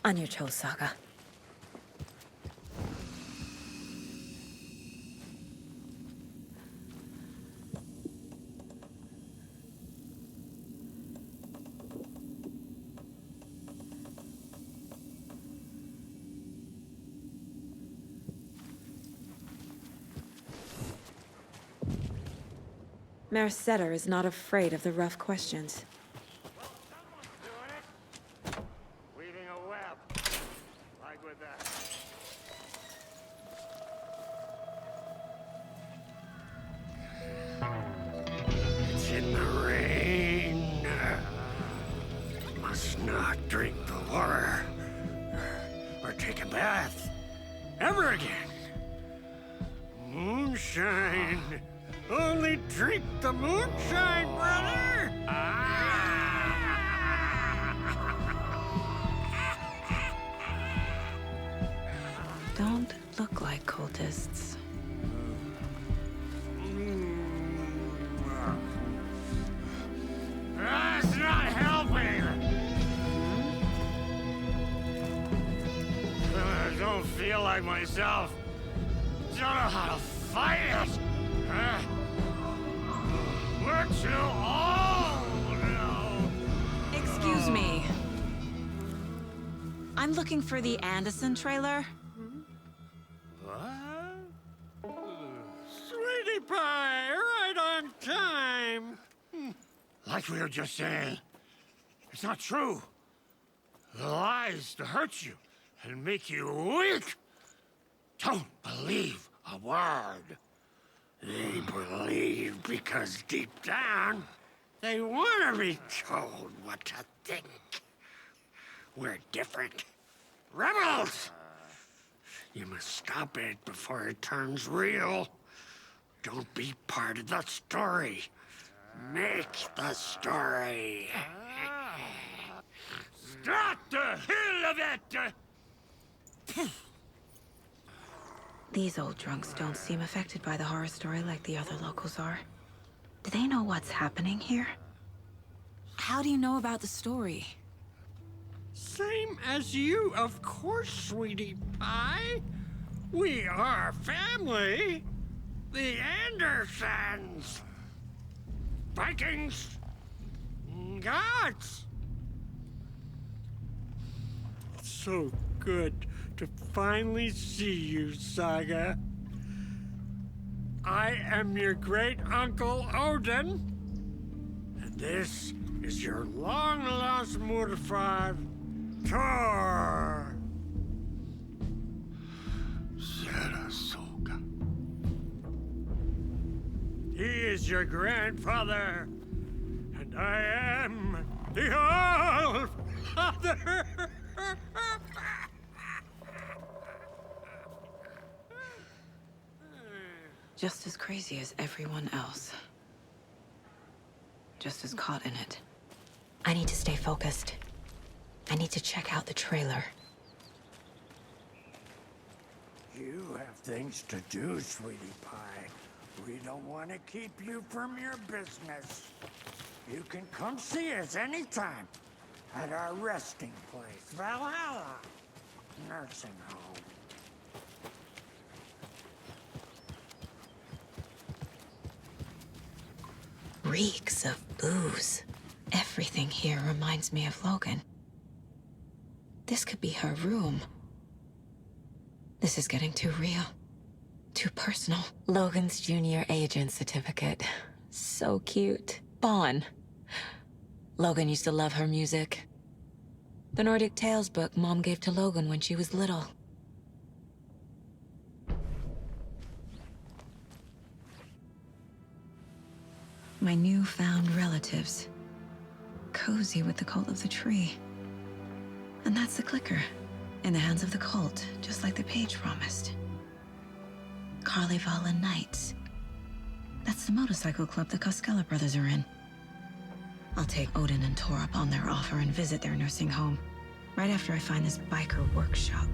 On your toes, Saga. Merceder is not afraid of the rough questions. Weaving a web. Like with that. It's in the rain. Must not drink the water. Or take a bath. Ever again. Moonshine. Only drink the moonshine, brother! Don't look like cultists. That's not helping! I don't feel like myself. Don't know how to fight it! We're too old now! Excuse me. I'm looking for the Anderson trailer. What? Sweetie pie, right on time! Like we were just saying, it's not true. The lies to hurt you and make you weak. Don't believe a word. They believe because deep down, They want to be told what to think. We're different. Rebels! You must stop it before it turns real. Don't be part of the story. Make the story. Stop the hell of it! These old drunks don't seem affected by the horror story like the other locals are. Do they know what's happening here? How do you know about the story? Same as you, of course, sweetie pie. We are family. The Andersons. Vikings. Gods. It's so good to finally see you, Saga. I am your great uncle Odin, and this is your long-lost mortified Thor. Saga. He is your grandfather, and I am the All-Father. Just as crazy as everyone else. Just as caught in it. I need to stay focused. I need to check out the trailer. You have things to do, sweetie pie. We don't want to keep you from your business. You can come see us anytime at our resting place, Valhalla Nursing Home. Reeks of booze. Everything here reminds me of Logan. This could be her room. This is getting too real. Too personal. Logan's junior agent certificate. So cute. Vaughn. Logan used to love her music. The Nordic Tales book Mom gave to Logan when she was little. My newfound relatives. Cozy with the cult of the tree. And that's the clicker. In the hands of the cult, just like the page promised. Carnival Knights. That's the motorcycle club the Costello brothers are in. I'll take Odin and Tor up on their offer and visit their nursing home. Right after I find this biker workshop.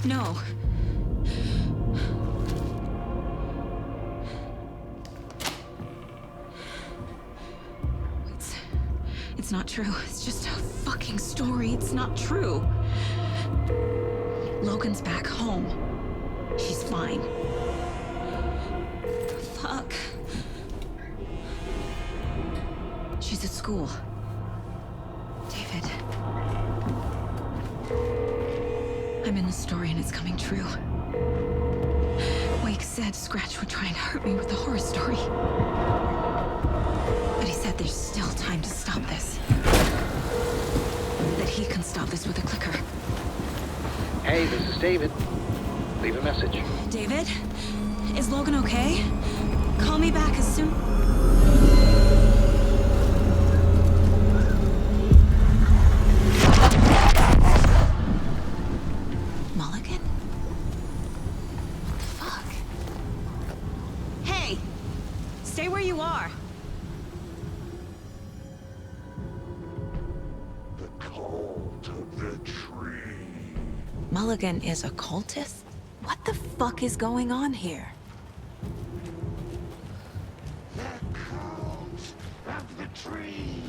No. It's not true. It's just a fucking story. It's not true. Logan's back home. She's fine. Fuck. She's at school. David. I'm in the story and it's coming true. Wake said Scratch would try and hurt me with the horror story. But he said there's still time to stop this. That he can stop this with a clicker. Hey, this is David. Leave a message. David? Is Logan okay? Call me back as soon... Mulligan? Fuck. Hey! Stay where you are. The cult of the tree. Mulligan is a cultist? What the fuck is going on here? The cult of the tree.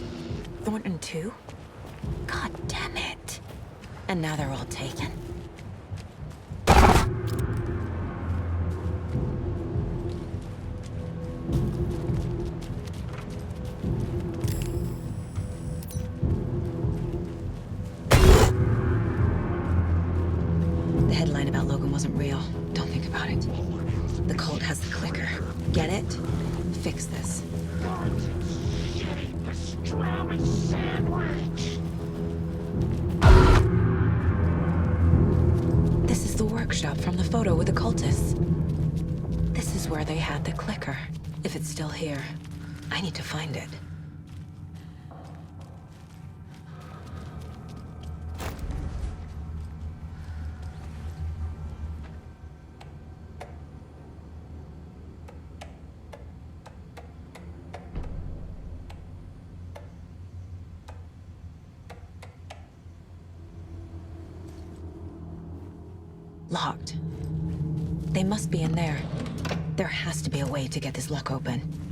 Thornton too? God damn it. And now they're all taken? The headline about Logan wasn't real. Don't think about it. The cult has the clicker. Get it? fix this. Pastrami sandwich! This is the workshop from the photo with the cultists. This is where they had the clicker. If it's still here, I need to find it. Locked. They must be in there. There has to be a way to get this lock open.